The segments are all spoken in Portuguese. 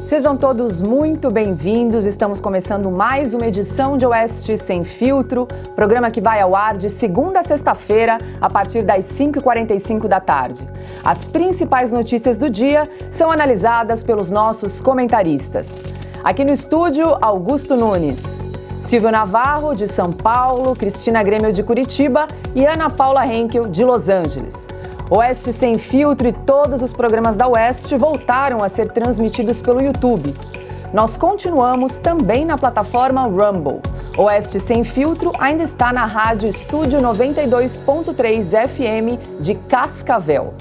Sejam todos muito bem-vindos. Estamos começando mais uma edição de Oeste Sem Filtro, programa que vai ao ar de segunda a sexta-feira, a partir das 5h45 da tarde. As principais notícias do dia são analisadas pelos nossos comentaristas. Aqui no estúdio, Augusto Nunes, Silvio Navarro, de São Paulo, Cristina Grêmio, de Curitiba e Ana Paula Henkel, de Los Angeles. Oeste Sem Filtro e todos os programas da Oeste voltaram a ser transmitidos pelo YouTube. Nós continuamos também na plataforma Rumble. Oeste Sem Filtro ainda está na rádio Estúdio 92.3 FM de Cascavel.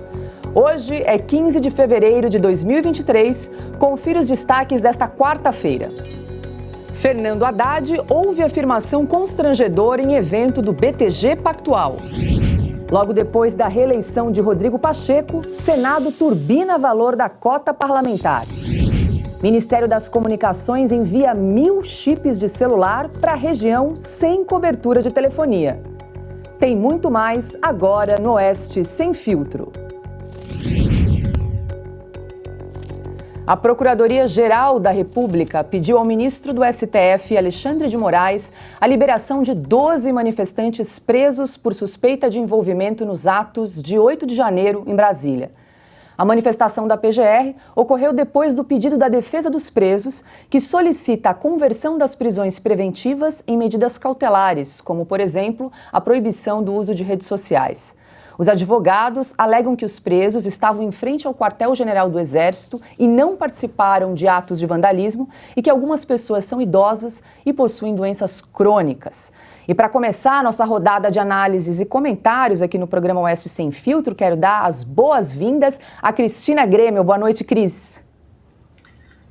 Hoje é 15 de fevereiro de 2023. Confira os destaques desta quarta-feira. Fernando Haddad ouve afirmação constrangedora em evento do BTG Pactual. Logo depois da reeleição de Rodrigo Pacheco, Senado turbina valor da cota parlamentar. Ministério das Comunicações envia 1.000 chips de celular para a região sem cobertura de telefonia. Tem muito mais agora no Oeste Sem Filtro. A Procuradoria-Geral da República pediu ao ministro do STF, Alexandre de Moraes, a liberação de 12 manifestantes presos por suspeita de envolvimento nos atos de 8 de janeiro em Brasília. A manifestação da PGR ocorreu depois do pedido da defesa dos presos, que solicita a conversão das prisões preventivas em medidas cautelares, como, por exemplo, a proibição do uso de redes sociais. Os advogados alegam que os presos estavam em frente ao quartel-general do Exército e não participaram de atos de vandalismo e que algumas pessoas são idosas e possuem doenças crônicas. E para começar a nossa rodada de análises e comentários aqui no programa Oeste Sem Filtro, quero dar as boas-vindas a Cristina Grêmio. Boa noite, Cris.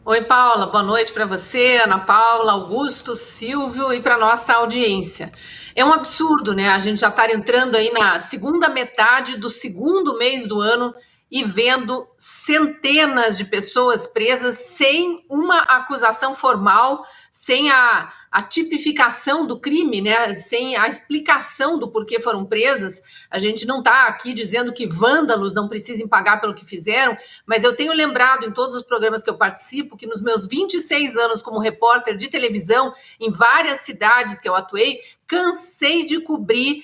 Oi, Paula. Boa noite para você, Ana Paula, Augusto, Silvio e para nossa audiência. É um absurdo, né? A gente já está entrando aí na segunda metade do segundo mês do ano e vendo centenas de pessoas presas sem uma acusação formal, sem a tipificação do crime, né? Sem a explicação do porquê foram presas. A gente não está aqui dizendo que vândalos não precisem pagar pelo que fizeram, mas eu tenho lembrado em todos os programas que eu participo que nos meus 26 anos como repórter de televisão, em várias cidades que eu atuei, cansei de cobrir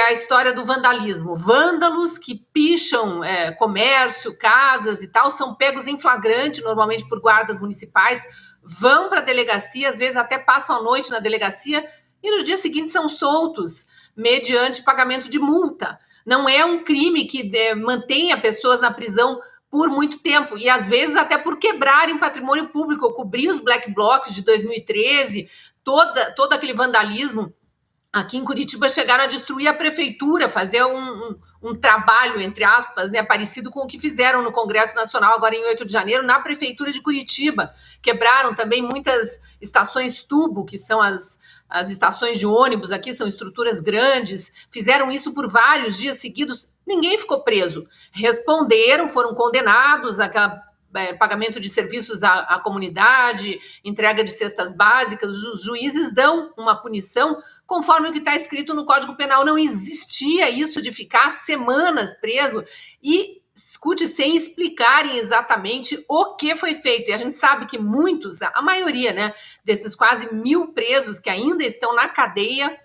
a história do vandalismo. Vândalos que picham comércio, casas e tal, são pegos em flagrante, normalmente por guardas municipais, vão para a delegacia, às vezes até passam a noite na delegacia e no dia seguinte são soltos mediante pagamento de multa. Não é um crime que mantenha pessoas na prisão por muito tempo e às vezes até por quebrarem patrimônio público. Eu cobri os Black Blocs de 2013, todo aquele vandalismo. Aqui em Curitiba chegaram a destruir a prefeitura, fazer um trabalho, entre aspas, né, parecido com o que fizeram no Congresso Nacional agora em 8 de janeiro, na prefeitura de Curitiba. Quebraram também muitas estações tubo, que são as estações de ônibus aqui, são estruturas grandes. Fizeram isso por vários dias seguidos, ninguém ficou preso. Responderam, foram condenados a pagamento de serviços à comunidade, entrega de cestas básicas. Os juízes dão uma punição conforme o que está escrito no Código Penal. Não existia isso de ficar semanas preso e, escute, sem explicarem exatamente o que foi feito. E a gente sabe que muitos, a maioria, né, desses quase 1.000 presos que ainda estão na cadeia,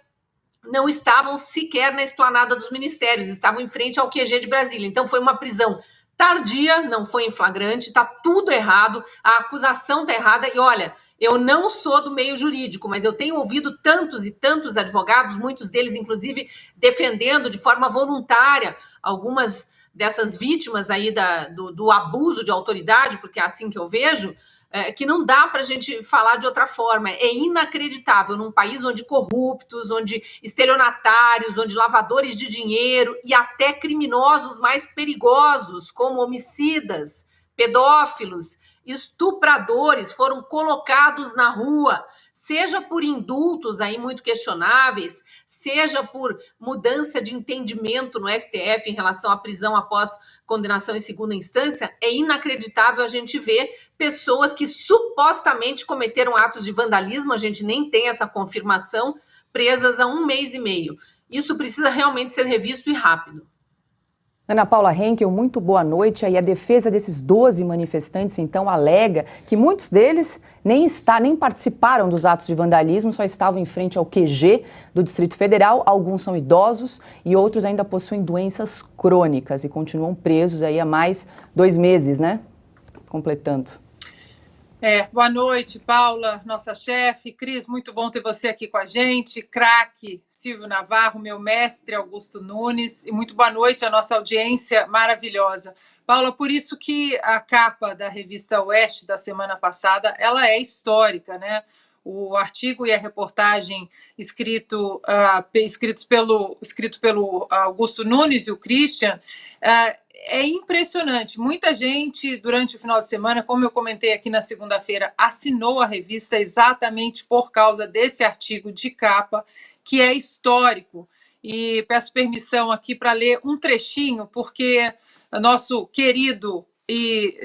não estavam sequer na esplanada dos ministérios, estavam em frente ao QG de Brasília. Então foi uma prisão tardia, não foi em flagrante, está tudo errado, a acusação está errada. E olha, eu não sou do meio jurídico, mas eu tenho ouvido tantos e tantos advogados, muitos deles, inclusive, defendendo de forma voluntária algumas dessas vítimas aí do abuso de autoridade, porque é assim que eu vejo, que não dá para a gente falar de outra forma. É inacreditável num país onde corruptos, onde estelionatários, onde lavadores de dinheiro e até criminosos mais perigosos, como homicidas, pedófilos, estupradores, foram colocados na rua, seja por indultos aí muito questionáveis, seja por mudança de entendimento no STF em relação à prisão após condenação em segunda instância. É inacreditável a gente ver pessoas que supostamente cometeram atos de vandalismo, a gente nem tem essa confirmação, presas há 1 mês e meio. Isso precisa realmente ser revisto e rápido. Ana Paula Henkel, muito boa noite. Aí a defesa desses 12 manifestantes, então, alega que muitos deles nem participaram dos atos de vandalismo, só estavam em frente ao QG do Distrito Federal. Alguns são idosos e outros ainda possuem doenças crônicas e continuam presos aí há mais 2 meses, né? Completando. Boa noite, Paula, nossa chefe. Cris, muito bom ter você aqui com a gente. Craque, Silvio Navarro, meu mestre, Augusto Nunes. E muito boa noite à nossa audiência maravilhosa. Paula, por isso que a capa da revista Oeste da semana passada, ela é histórica, né? O artigo e a reportagem escritos pelo Augusto Nunes e o Christian, é impressionante. Muita gente, durante o final de semana, como eu comentei aqui na segunda-feira, assinou a revista exatamente por causa desse artigo de capa, que é histórico. E peço permissão aqui para ler um trechinho, porque nosso querido e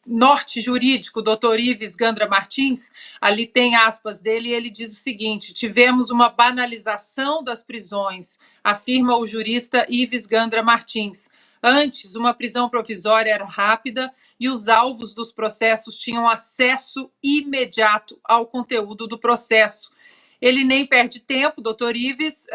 norte jurídico, doutor Ives Gandra Martins, ali tem aspas dele, e ele diz o seguinte: tivemos uma banalização das prisões, afirma o jurista Ives Gandra Martins. Antes, uma prisão provisória era rápida e os alvos dos processos tinham acesso imediato ao conteúdo do processo. Ele nem perde tempo, doutor Ives,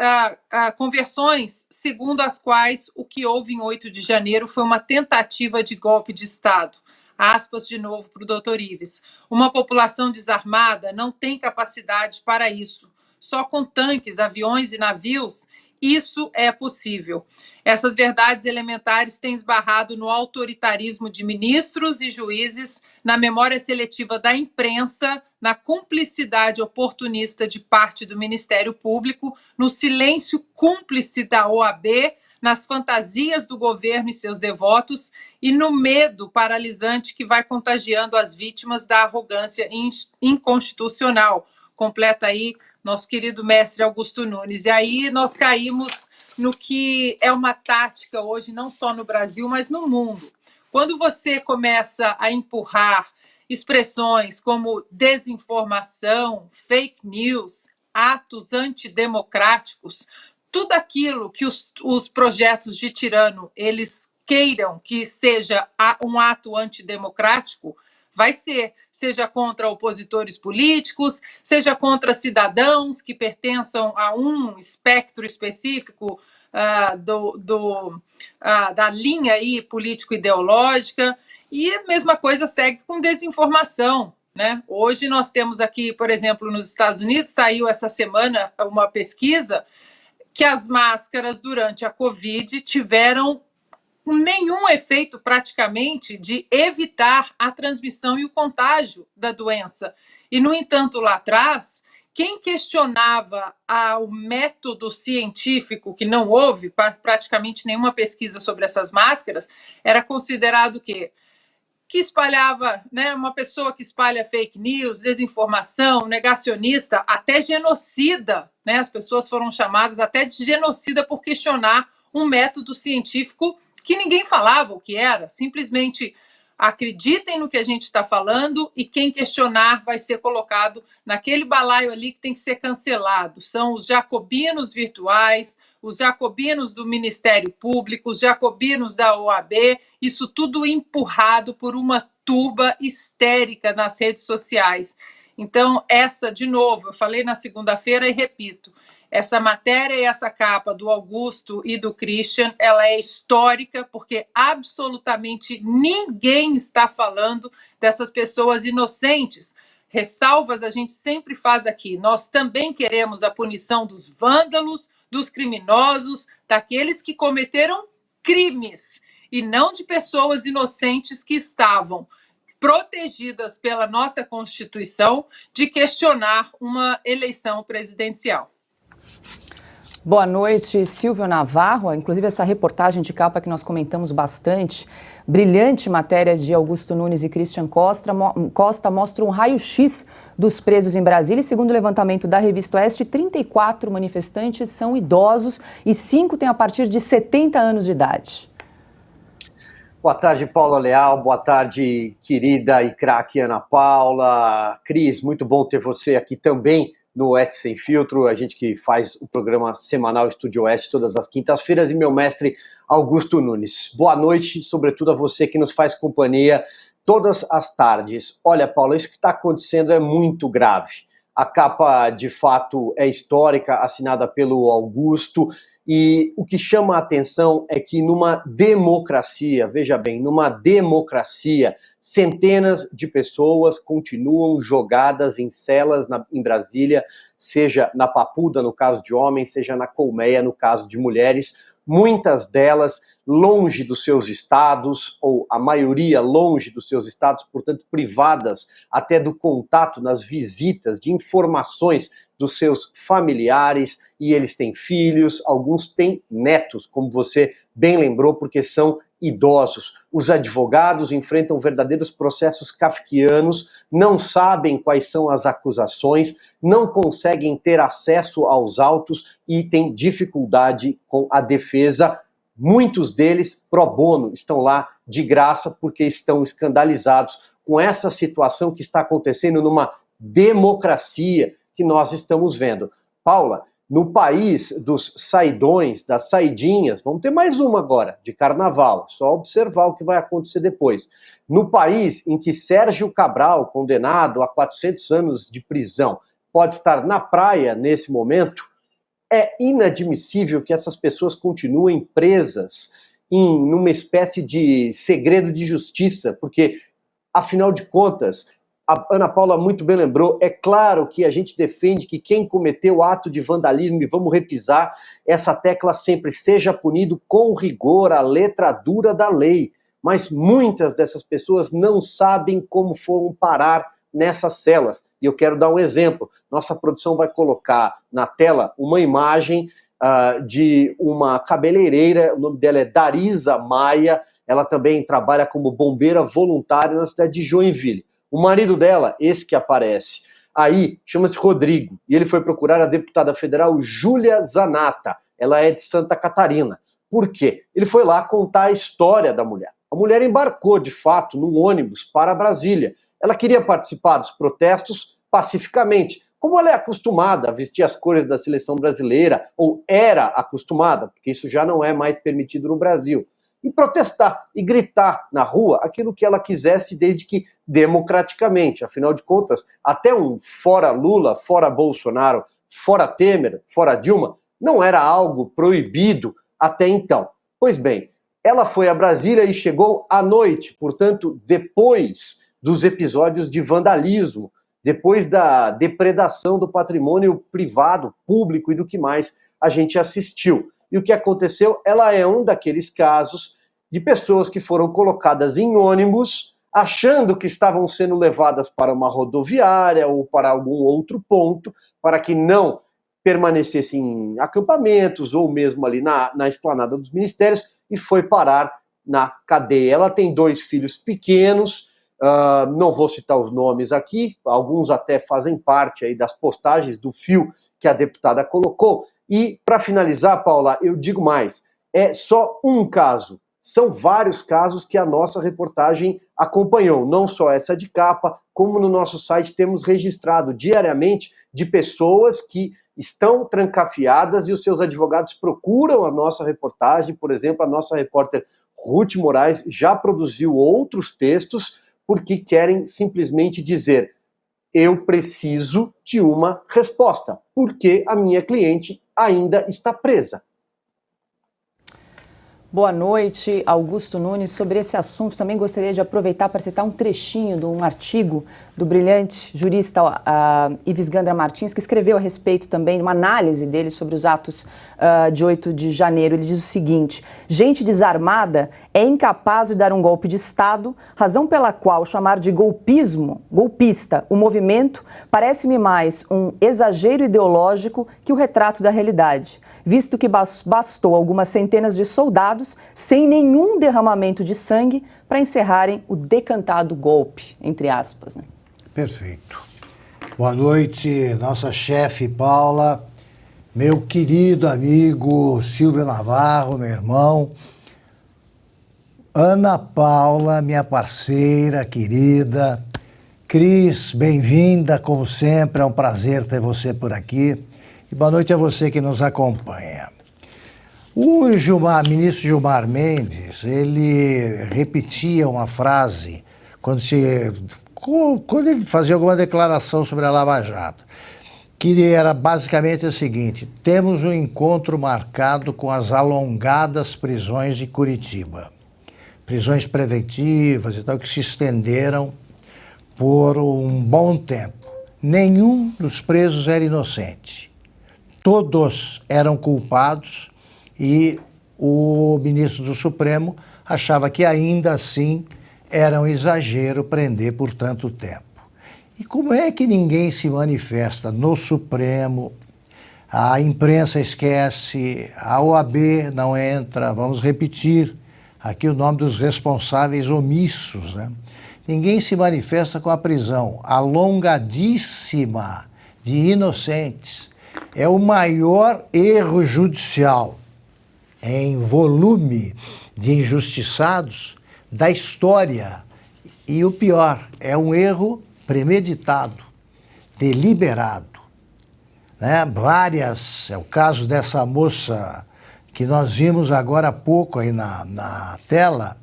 com versões segundo as quais o que houve em 8 de janeiro foi uma tentativa de golpe de Estado. Aspas de novo para o doutor Ives. Uma população desarmada não tem capacidade para isso. Só com tanques, aviões e navios isso é possível. Essas verdades elementares têm esbarrado no autoritarismo de ministros e juízes, na memória seletiva da imprensa, na cumplicidade oportunista de parte do Ministério Público, no silêncio cúmplice da OAB, nas fantasias do governo e seus devotos e no medo paralisante que vai contagiando as vítimas da arrogância inconstitucional. Completa aí nosso querido mestre Augusto Nunes. E aí nós caímos no que é uma tática hoje, não só no Brasil, mas no mundo. Quando você começa a empurrar expressões como desinformação, fake news, atos antidemocráticos, tudo aquilo que os projetos de tirano eles queiram que seja um ato antidemocrático, vai ser, seja contra opositores políticos, seja contra cidadãos que pertençam a um espectro específico da linha aí político-ideológica, e a mesma coisa segue com desinformação, né? Hoje nós temos aqui, por exemplo, nos Estados Unidos, saiu essa semana uma pesquisa que as máscaras durante a Covid tiveram nenhum efeito praticamente de evitar a transmissão e o contágio da doença. E, no entanto, lá atrás, quem questionava o método científico, que não houve praticamente nenhuma pesquisa sobre essas máscaras, era considerado o quê? Que espalhava, né, uma pessoa que espalha fake news, desinformação, negacionista, até genocida, né? As pessoas foram chamadas até de genocida por questionar um método científico que ninguém falava o que era. Simplesmente acreditem no que a gente está falando e quem questionar vai ser colocado naquele balaio ali que tem que ser cancelado. São os jacobinos virtuais, os jacobinos do Ministério Público, os jacobinos da OAB, isso tudo empurrado por uma turba histérica nas redes sociais. Então, de novo, eu falei na segunda-feira e repito, essa matéria e essa capa do Augusto e do Christian, ela é histórica porque absolutamente ninguém está falando dessas pessoas inocentes. Ressalvas a gente sempre faz aqui. Nós também queremos a punição dos vândalos, dos criminosos, daqueles que cometeram crimes, e não de pessoas inocentes que estavam protegidas pela nossa Constituição de questionar uma eleição presidencial. Boa noite, Silvio Navarro. Inclusive, essa reportagem de capa que nós comentamos bastante, brilhante matéria de Augusto Nunes e Christian Costa mostra um raio-x dos presos em Brasília. E, segundo o levantamento da Revista Oeste, 34 manifestantes são idosos e 5 têm a partir de 70 anos de idade. Boa tarde, Paula Leal. Boa tarde, querida e craque Ana Paula. Cris, muito bom ter você aqui também no Oeste Sem Filtro, a gente que faz o programa semanal Estúdio Oeste todas as quintas-feiras, e meu mestre Augusto Nunes. Boa noite, sobretudo a você que nos faz companhia todas as tardes. Olha, Paula, isso que está acontecendo é muito grave. A capa, de fato, é histórica, assinada pelo Augusto, e o que chama a atenção é que numa democracia, veja bem, numa democracia, centenas de pessoas continuam jogadas em celas em Brasília, seja na Papuda, no caso de homens, seja na Colmeia, no caso de mulheres, muitas delas longe dos seus estados, ou a maioria longe dos seus estados, portanto privadas até do contato nas visitas de informações dos seus familiares, e eles têm filhos, alguns têm netos, como você bem lembrou, porque são idosos. Os advogados enfrentam verdadeiros processos kafkianos, não sabem quais são as acusações, não conseguem ter acesso aos autos e têm dificuldade com a defesa. Muitos deles, pro bono, estão lá de graça porque estão escandalizados com essa situação que está acontecendo numa democracia que nós estamos vendo. Paula, no país dos saidões, das saidinhas, vamos ter mais uma agora, de carnaval, só observar o que vai acontecer depois. No país em que Sérgio Cabral, condenado a 400 anos de prisão, pode estar na praia nesse momento, é inadmissível que essas pessoas continuem presas numa espécie de segredo de justiça, porque, afinal de contas, a Ana Paula muito bem lembrou, é claro que a gente defende que quem cometeu o ato de vandalismo, e vamos repisar essa tecla sempre, seja punido com rigor, a letra dura da lei. Mas muitas dessas pessoas não sabem como foram parar nessas celas. E eu quero dar um exemplo. Nossa produção vai colocar na tela uma imagem de uma cabeleireira, o nome dela é Darisa Maia, ela também trabalha como bombeira voluntária na cidade de Joinville. O marido dela, esse que aparece aí, chama-se Rodrigo, e ele foi procurar a deputada federal Júlia Zanata. Ela é de Santa Catarina. Por quê? Ele foi lá contar a história da mulher. A mulher embarcou, de fato, num ônibus para Brasília. Ela queria participar dos protestos pacificamente, como ela é acostumada a vestir as cores da seleção brasileira, ou era acostumada, porque isso já não é mais permitido no Brasil, e protestar e gritar na rua aquilo que ela quisesse, desde que democraticamente. Afinal de contas, até um fora Lula, fora Bolsonaro, fora Temer, fora Dilma, não era algo proibido até então. Pois bem, ela foi a Brasília e chegou à noite, portanto, depois dos episódios de vandalismo, depois da depredação do patrimônio privado, público e do que mais a gente assistiu. E o que aconteceu? Ela é um daqueles casos de pessoas que foram colocadas em ônibus, achando que estavam sendo levadas para uma rodoviária ou para algum outro ponto, para que não permanecessem em acampamentos ou mesmo ali na esplanada dos ministérios, e foi parar na cadeia. Ela tem 2 filhos pequenos, não vou citar os nomes aqui, alguns até fazem parte aí das postagens do fio que a deputada colocou. E, para finalizar, Paula, eu digo mais, é só um caso. São vários casos que a nossa reportagem acompanhou, não só essa de capa, como no nosso site temos registrado diariamente de pessoas que estão trancafiadas e os seus advogados procuram a nossa reportagem. Por exemplo, a nossa repórter Ruth Moraes já produziu outros textos porque querem simplesmente dizer: eu preciso de uma resposta, porque a minha cliente ainda está presa. Boa noite, Augusto Nunes. Sobre esse assunto, também gostaria de aproveitar para citar um trechinho de um artigo do brilhante jurista Ives Gandra Martins, que escreveu a respeito também, uma análise dele sobre os atos de 8 de janeiro. Ele diz o seguinte: gente desarmada é incapaz de dar um golpe de Estado, razão pela qual chamar de golpista, o movimento, parece-me mais um exagero ideológico que o retrato da realidade, visto que bastou algumas centenas de soldados sem nenhum derramamento de sangue para encerrarem o decantado golpe, entre aspas, né? Perfeito. Boa noite, nossa chefe Paula, meu querido amigo Silvio Navarro, meu irmão, Ana Paula, minha parceira querida, Cris, bem-vinda, como sempre, é um prazer ter você por aqui. E boa noite a você que nos acompanha. O ministro Gilmar Mendes, ele repetia uma frase quando ele fazia alguma declaração sobre a Lava Jato, que era basicamente o seguinte: temos um encontro marcado com as alongadas prisões de Curitiba. Prisões preventivas e tal, que se estenderam por um bom tempo. Nenhum dos presos era inocente. Todos eram culpados e o ministro do Supremo achava que ainda assim era um exagero prender por tanto tempo. E como é que ninguém se manifesta no Supremo? A imprensa esquece, a OAB não entra, vamos repetir aqui o nome dos responsáveis omissos, né? Ninguém se manifesta com a prisão alongadíssima de inocentes. É o maior erro judicial em volume de injustiçados da história. E o pior, é um erro premeditado, deliberado, né? É o caso dessa moça que nós vimos agora há pouco aí na tela.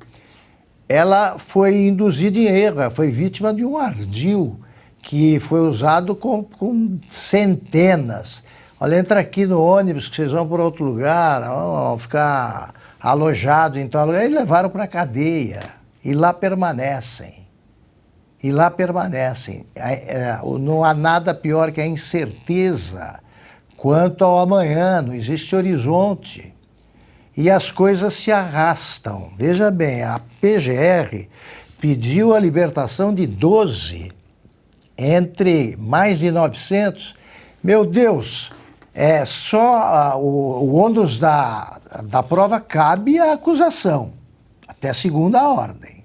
Ela foi induzida em erro, ela foi vítima de um ardil que foi usado com centenas. Olha, entra aqui no ônibus que vocês vão para outro lugar, vão ficar alojados em tal lugar. Eles levaram para a cadeia e lá permanecem. Não há nada pior que a incerteza quanto ao amanhã, não existe horizonte. E as coisas se arrastam. Veja bem, a PGR pediu a libertação de 12, entre mais de 900. Meu Deus, só o ônus da prova cabe à acusação, até segunda ordem.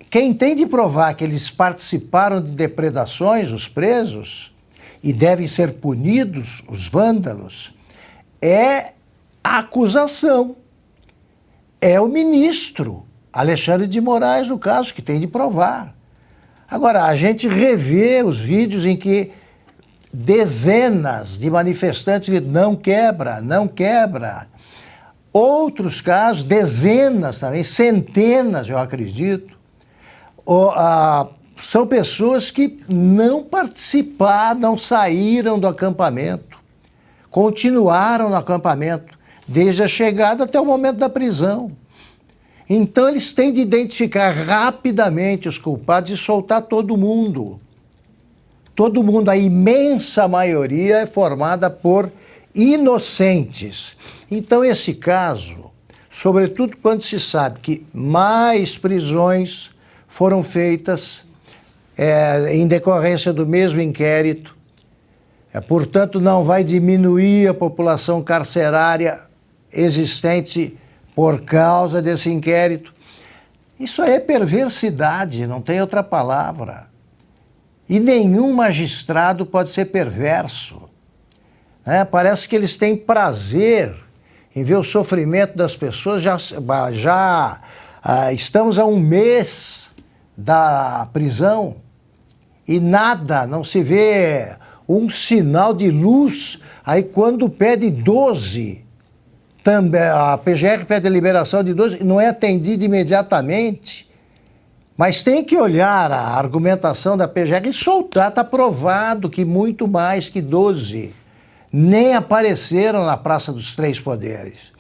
Quem tem de provar que eles participaram de depredações, os presos, e devem ser punidos, os vândalos, é a acusação. É o ministro Alexandre de Moraes, no caso, que tem de provar. Agora, a gente revê os vídeos em que dezenas de manifestantes dizem não quebra, não quebra. Outros casos, dezenas também, centenas, eu acredito, são pessoas que não participaram, não saíram do acampamento, continuaram no acampamento, desde a chegada até o momento da prisão. Então eles têm de identificar rapidamente os culpados e soltar todo mundo. Todo mundo, a imensa maioria é formada por inocentes. Então esse caso, sobretudo quando se sabe que mais prisões foram feitas em decorrência do mesmo inquérito, portanto não vai diminuir a população carcerária existente por causa desse inquérito. Isso aí é perversidade, não tem outra palavra. E nenhum magistrado pode ser perverso. Parece que eles têm prazer em ver o sofrimento das pessoas. Já estamos a um mês da prisão e nada, não se vê um sinal de luz. Aí quando pede 12, também, a PGR pede a liberação de 12, não é atendido imediatamente. Mas tem que olhar a argumentação da PGR e soltar. Está provado que muito mais que 12 nem apareceram na Praça dos Três Poderes.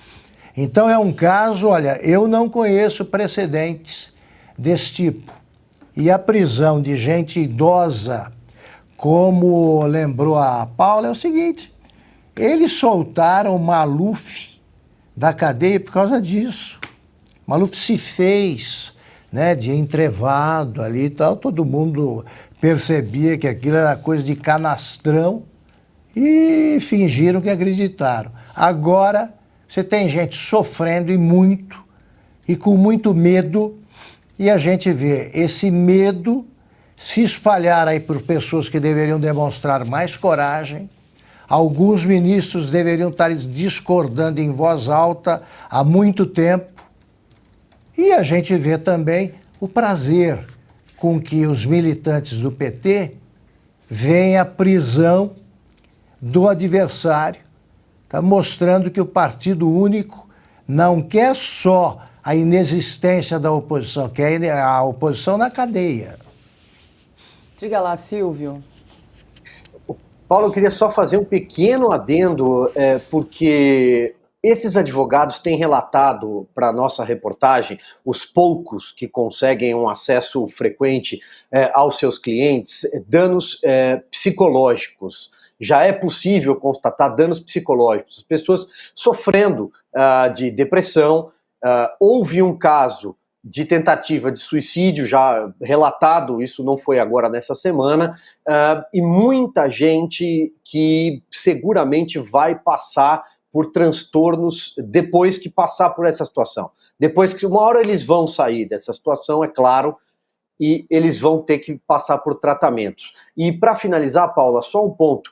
Então é um caso, olha, eu não conheço precedentes desse tipo. E a prisão de gente idosa, como lembrou a Paula, é o seguinte: eles soltaram o Maluf da cadeia por causa disso. Maluf se fez, de entrevado ali e tal, todo mundo percebia que aquilo era coisa de canastrão e fingiram que acreditaram. Agora você tem gente sofrendo e com muito medo, e a gente vê esse medo se espalhar aí por pessoas que deveriam demonstrar mais coragem. Alguns ministros deveriam estar discordando em voz alta há muito tempo. E a gente vê também o prazer com que os militantes do PT veem a prisão do adversário, tá mostrando que o Partido Único não quer só a inexistência da oposição, quer a oposição na cadeia. Diga lá, Silvio. Paulo, eu queria só fazer um pequeno adendo, porque esses advogados têm relatado para a nossa reportagem, os poucos que conseguem um acesso frequente aos seus clientes, danos psicológicos. Já é possível constatar danos psicológicos, pessoas sofrendo de depressão. Houve um caso de tentativa de suicídio já relatado, isso não foi agora nessa semana, e muita gente que seguramente vai passar por transtornos depois que passar por essa situação. Depois que uma hora eles vão sair dessa situação, é claro, e eles vão ter que passar por tratamentos. E para finalizar, Paula, só um ponto.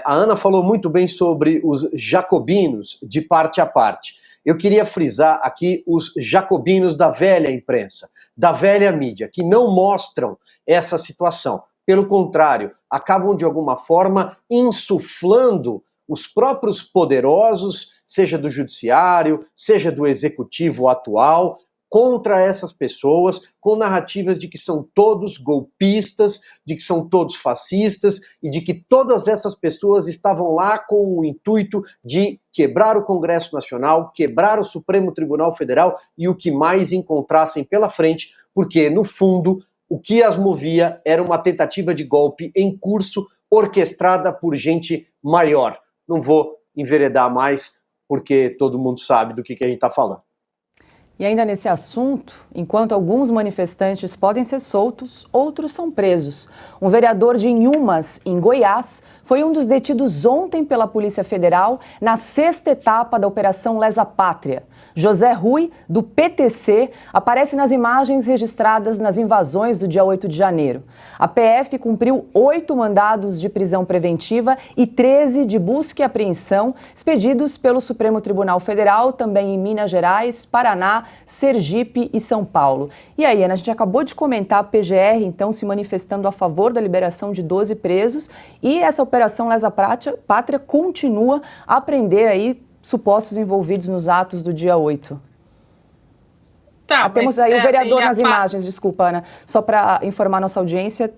A Ana falou muito bem sobre os jacobinos de parte a parte. Eu queria frisar aqui os jacobinos da velha imprensa, da velha mídia, que não mostram essa situação. Pelo contrário, acabam de alguma forma insuflando os próprios poderosos, seja do judiciário, seja do executivo atual, contra essas pessoas, com narrativas de que são todos golpistas, de que são todos fascistas e de que todas essas pessoas estavam lá com o intuito de quebrar o Congresso Nacional, quebrar o Supremo Tribunal Federal e o que mais encontrassem pela frente, porque, no fundo, o que as movia era uma tentativa de golpe em curso, orquestrada por gente maior. Não vou enveredar mais, porque todo mundo sabe do que a gente está falando. E ainda nesse assunto, enquanto alguns manifestantes podem ser soltos, outros são presos. Um vereador de Inhumas, em Goiás, foi um dos detidos ontem pela Polícia Federal na 6ª etapa da Operação Lesa Pátria. José Rui, do PTC, aparece nas imagens registradas nas invasões do dia 8 de janeiro. A PF cumpriu 8 mandados de prisão preventiva e 13 de busca e apreensão, expedidos pelo Supremo Tribunal Federal, também em Minas Gerais, Paraná, Sergipe e São Paulo. E aí, Ana, a gente acabou de comentar a PGR, então, se manifestando a favor da liberação de 12 presos, e essa Operação Lesa Pátria continua a prender aí supostos envolvidos nos atos do dia 8. Tá, temos aí o vereador nas imagens, desculpa, Ana, só para informar nossa audiência,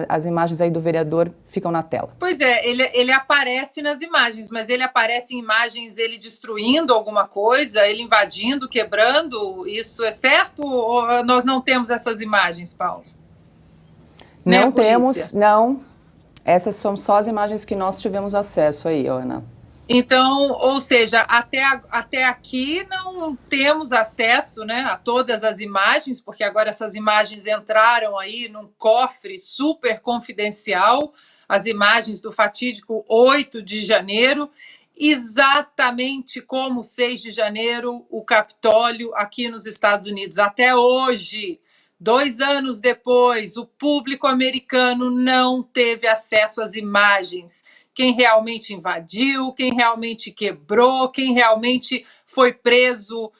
as imagens aí do vereador ficam na tela. Pois é, ele aparece nas imagens, mas ele aparece em imagens ele destruindo alguma coisa, ele invadindo, quebrando, isso é certo? Ou nós não temos essas imagens, Paulo? Não temos, não. Essas são só as imagens que nós tivemos acesso aí, Ana. Então, ou seja, até aqui não temos acesso, né, a todas as imagens, porque agora essas imagens entraram aí num cofre super confidencial, as imagens do fatídico 8 de janeiro, exatamente como 6 de janeiro, o Capitólio aqui nos Estados Unidos. Até hoje, 2 anos depois, o público americano não teve acesso às imagens. Quem realmente invadiu, quem realmente quebrou, quem realmente foi preso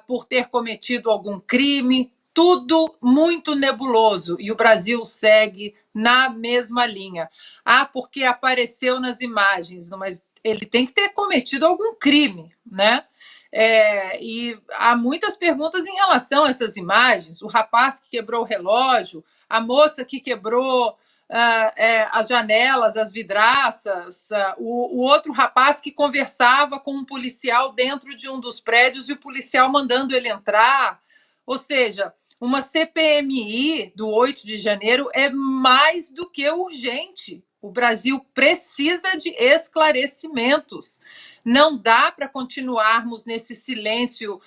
por ter cometido algum crime, tudo muito nebuloso. E o Brasil segue na mesma linha. Porque apareceu nas imagens, mas ele tem que ter cometido algum crime, né? E há muitas perguntas em relação a essas imagens. O rapaz que quebrou o relógio, a moça que quebrou as janelas, as vidraças, o outro rapaz que conversava com um policial dentro de um dos prédios e o policial mandando ele entrar. Ou seja, uma CPMI do 8 de janeiro é mais do que urgente. O Brasil precisa de esclarecimentos. Não dá para continuarmos nesse silêncio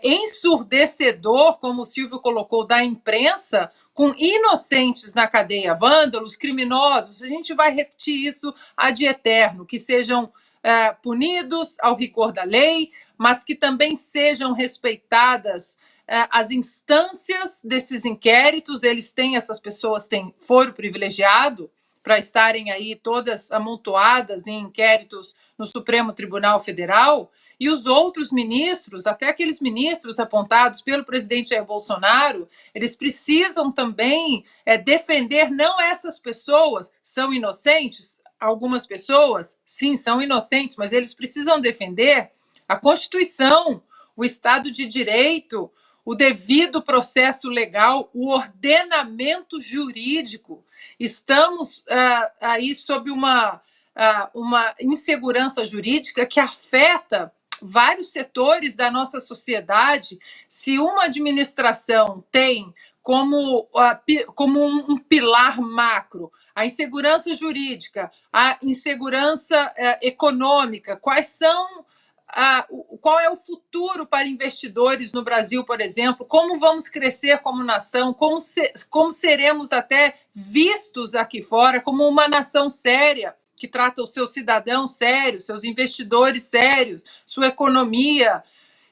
ensurdecedor, como o Silvio colocou, da imprensa, com inocentes na cadeia, vândalos, criminosos. A gente vai repetir isso ad eterno, que sejam punidos ao rigor da lei, mas que também sejam respeitadas as instâncias desses inquéritos. Essas pessoas têm foro privilegiado, para estarem aí todas amontoadas em inquéritos no Supremo Tribunal Federal, e os outros ministros, até aqueles ministros apontados pelo presidente Jair Bolsonaro, eles precisam também defender, não essas pessoas são inocentes, algumas pessoas, sim, são inocentes, mas eles precisam defender a Constituição, o Estado de Direito, o devido processo legal, o ordenamento jurídico. Estamos aí sob uma insegurança jurídica que afeta vários setores da nossa sociedade. Se uma administração tem como um pilar macro a insegurança jurídica, a insegurança econômica, qual é o futuro para investidores no Brasil, por exemplo? Como vamos crescer como nação? Como seremos até vistos aqui fora como uma nação séria, que trata os seus cidadãos sérios, seus investidores sérios, sua economia?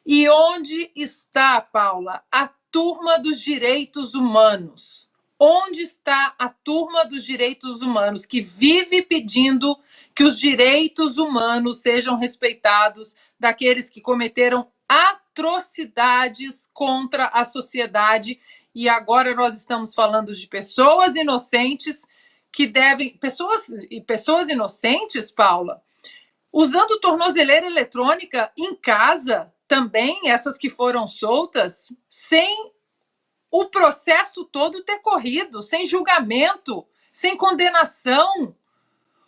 E onde está, Paula, a turma dos direitos humanos? Onde está a turma dos direitos humanos que vive pedindo que os direitos humanos sejam respeitados daqueles que cometeram atrocidades contra a sociedade? E agora nós estamos falando de pessoas inocentes que devem... Pessoas inocentes, Paula, usando tornozeleira eletrônica em casa, também essas que foram soltas, sem o processo todo ter corrido, sem julgamento, sem condenação.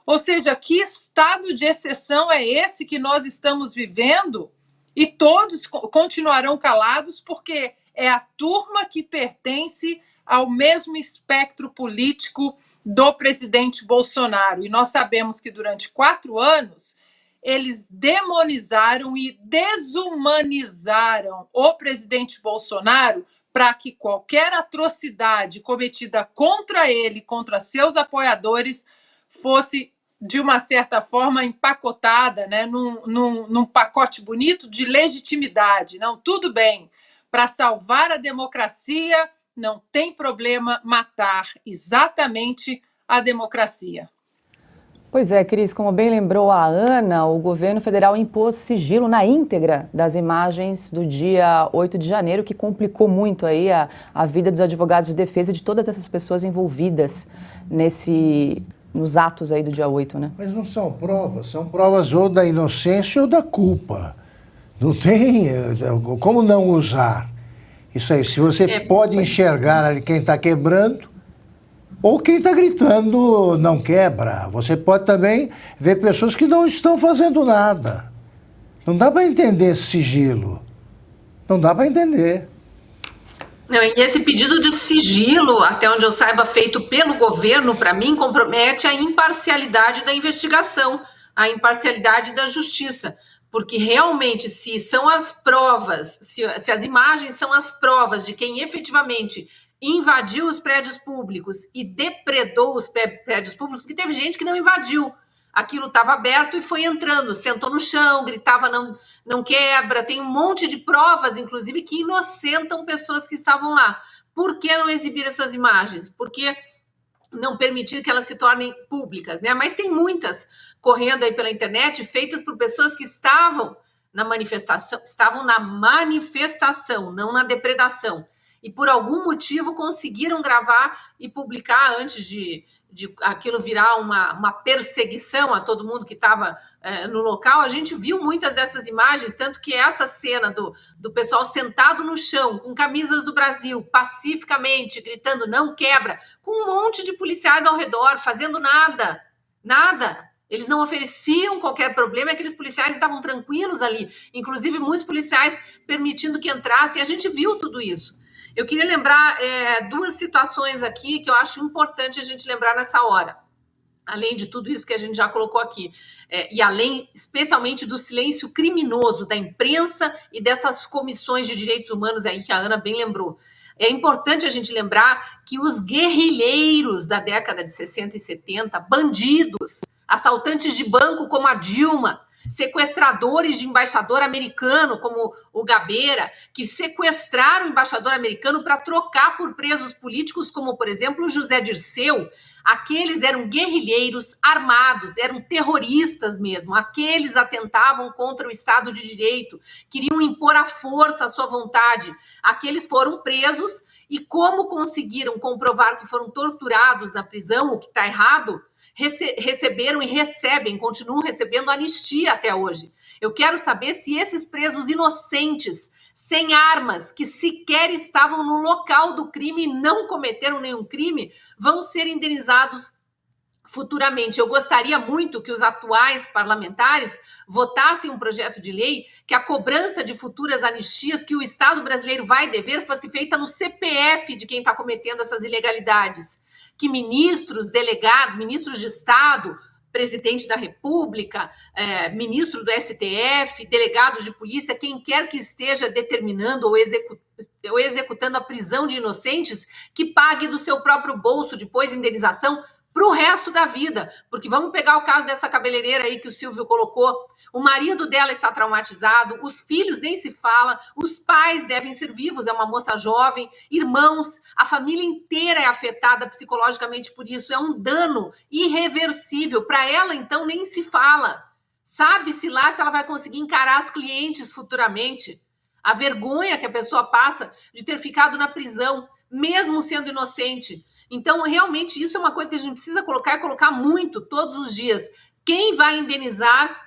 Ou seja, que estado de exceção é esse que nós estamos vivendo? E todos continuarão calados porque é a turma que pertence ao mesmo espectro político do presidente Bolsonaro. E nós sabemos que durante 4 anos eles demonizaram e desumanizaram o presidente Bolsonaro para que qualquer atrocidade cometida contra ele, contra seus apoiadores, fosse, de uma certa forma, empacotada, né, num pacote bonito de legitimidade. Não, tudo bem, para salvar a democracia, não tem problema matar exatamente a democracia. Pois é, Cris, como bem lembrou a Ana, o governo federal impôs sigilo na íntegra das imagens do dia 8 de janeiro, que complicou muito aí a vida dos advogados de defesa de todas essas pessoas envolvidas nos atos aí do dia 8, né? Mas não são provas ou da inocência ou da culpa. Não tem como não usar. Isso aí, se você pode enxergar ali quem está quebrando, ou quem está gritando não quebra. Você pode também ver pessoas que não estão fazendo nada. Não dá para entender esse sigilo. Não dá para entender. Não, e esse pedido de sigilo, até onde eu saiba, feito pelo governo, para mim, compromete a imparcialidade da investigação, a imparcialidade da justiça. Porque realmente, se são as provas, se as imagens são as provas de quem efetivamente invadiu os prédios públicos e depredou os prédios públicos, porque teve gente que não invadiu. Aquilo estava aberto e foi entrando, sentou no chão, gritava não quebra. Tem um monte de provas, inclusive, que inocentam pessoas que estavam lá. Por que não exibir essas imagens? Por que não permitir que elas se tornem públicas, né? Mas tem muitas correndo aí pela internet, feitas por pessoas que estavam na manifestação, não na depredação. E por algum motivo conseguiram gravar e publicar antes de aquilo virar uma perseguição a todo mundo que estava no local. A gente viu muitas dessas imagens, tanto que essa cena do pessoal sentado no chão, com camisas do Brasil, pacificamente, gritando não quebra, com um monte de policiais ao redor, fazendo nada. Eles não ofereciam qualquer problema, aqueles policiais estavam tranquilos ali, inclusive muitos policiais permitindo que entrassem. A gente viu tudo isso. Eu queria lembrar 2 situações aqui que eu acho importante a gente lembrar nessa hora. Além de tudo isso que a gente já colocou aqui. E além, especialmente, do silêncio criminoso da imprensa e dessas comissões de direitos humanos aí que a Ana bem lembrou. É importante a gente lembrar que os guerrilheiros da década de 60 e 70, bandidos, assaltantes de banco como a Dilma, sequestradores de embaixador americano, como o Gabeira, que sequestraram o embaixador americano para trocar por presos políticos, como, por exemplo, o José Dirceu. Aqueles eram guerrilheiros armados, eram terroristas mesmo. Aqueles atentavam contra o Estado de Direito, queriam impor à força a sua vontade. Aqueles foram presos e, como conseguiram comprovar que foram torturados na prisão, o que está errado, receberam e recebem, continuam recebendo anistia até hoje. Eu quero saber se esses presos inocentes, sem armas, que sequer estavam no local do crime e não cometeram nenhum crime, vão ser indenizados futuramente. Eu gostaria muito que os atuais parlamentares votassem um projeto de lei que a cobrança de futuras anistias que o Estado brasileiro vai dever fosse feita no CPF de quem está cometendo essas ilegalidades. Que ministros, delegados, ministros de Estado, presidente da República, ministro do STF, delegados de polícia, quem quer que esteja determinando ou executando a prisão de inocentes, que pague do seu próprio bolso depois indenização para o resto da vida. Porque vamos pegar o caso dessa cabeleireira aí que o Silvio colocou. O marido dela está traumatizado, os filhos nem se fala, os pais devem ser vivos, é uma moça jovem, irmãos, a família inteira é afetada psicologicamente por isso, é um dano irreversível. Para ela, então, nem se fala. Sabe-se lá se ela vai conseguir encarar as clientes futuramente. A vergonha que a pessoa passa de ter ficado na prisão, mesmo sendo inocente. Então, realmente, isso é uma coisa que a gente precisa colocar e colocar muito, todos os dias. Quem vai indenizar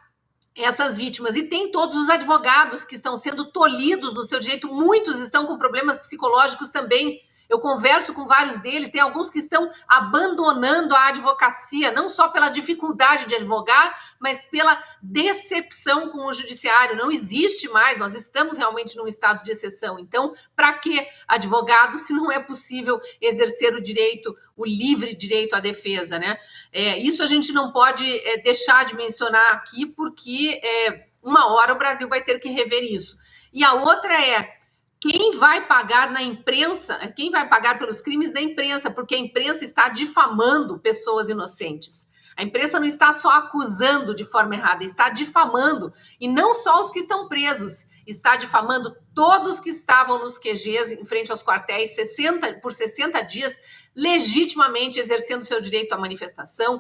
essas vítimas? E tem todos os advogados que estão sendo tolhidos no seu direito, muitos estão com problemas psicológicos também. Eu converso com vários deles, tem alguns que estão abandonando a advocacia, não só pela dificuldade de advogar, mas pela decepção com o judiciário. Não existe mais, nós estamos realmente num estado de exceção. Então, para que advogado se não é possível exercer o direito, o livre direito à defesa, né? Isso a gente não pode deixar de mencionar aqui, porque uma hora o Brasil vai ter que rever isso. E a outra quem vai pagar na imprensa, quem vai pagar pelos crimes da imprensa, porque a imprensa está difamando pessoas inocentes. A imprensa não está só acusando de forma errada, está difamando, e não só os que estão presos, está difamando todos que estavam nos QGs, em frente aos quartéis, por 60 dias, legitimamente exercendo seu direito à manifestação,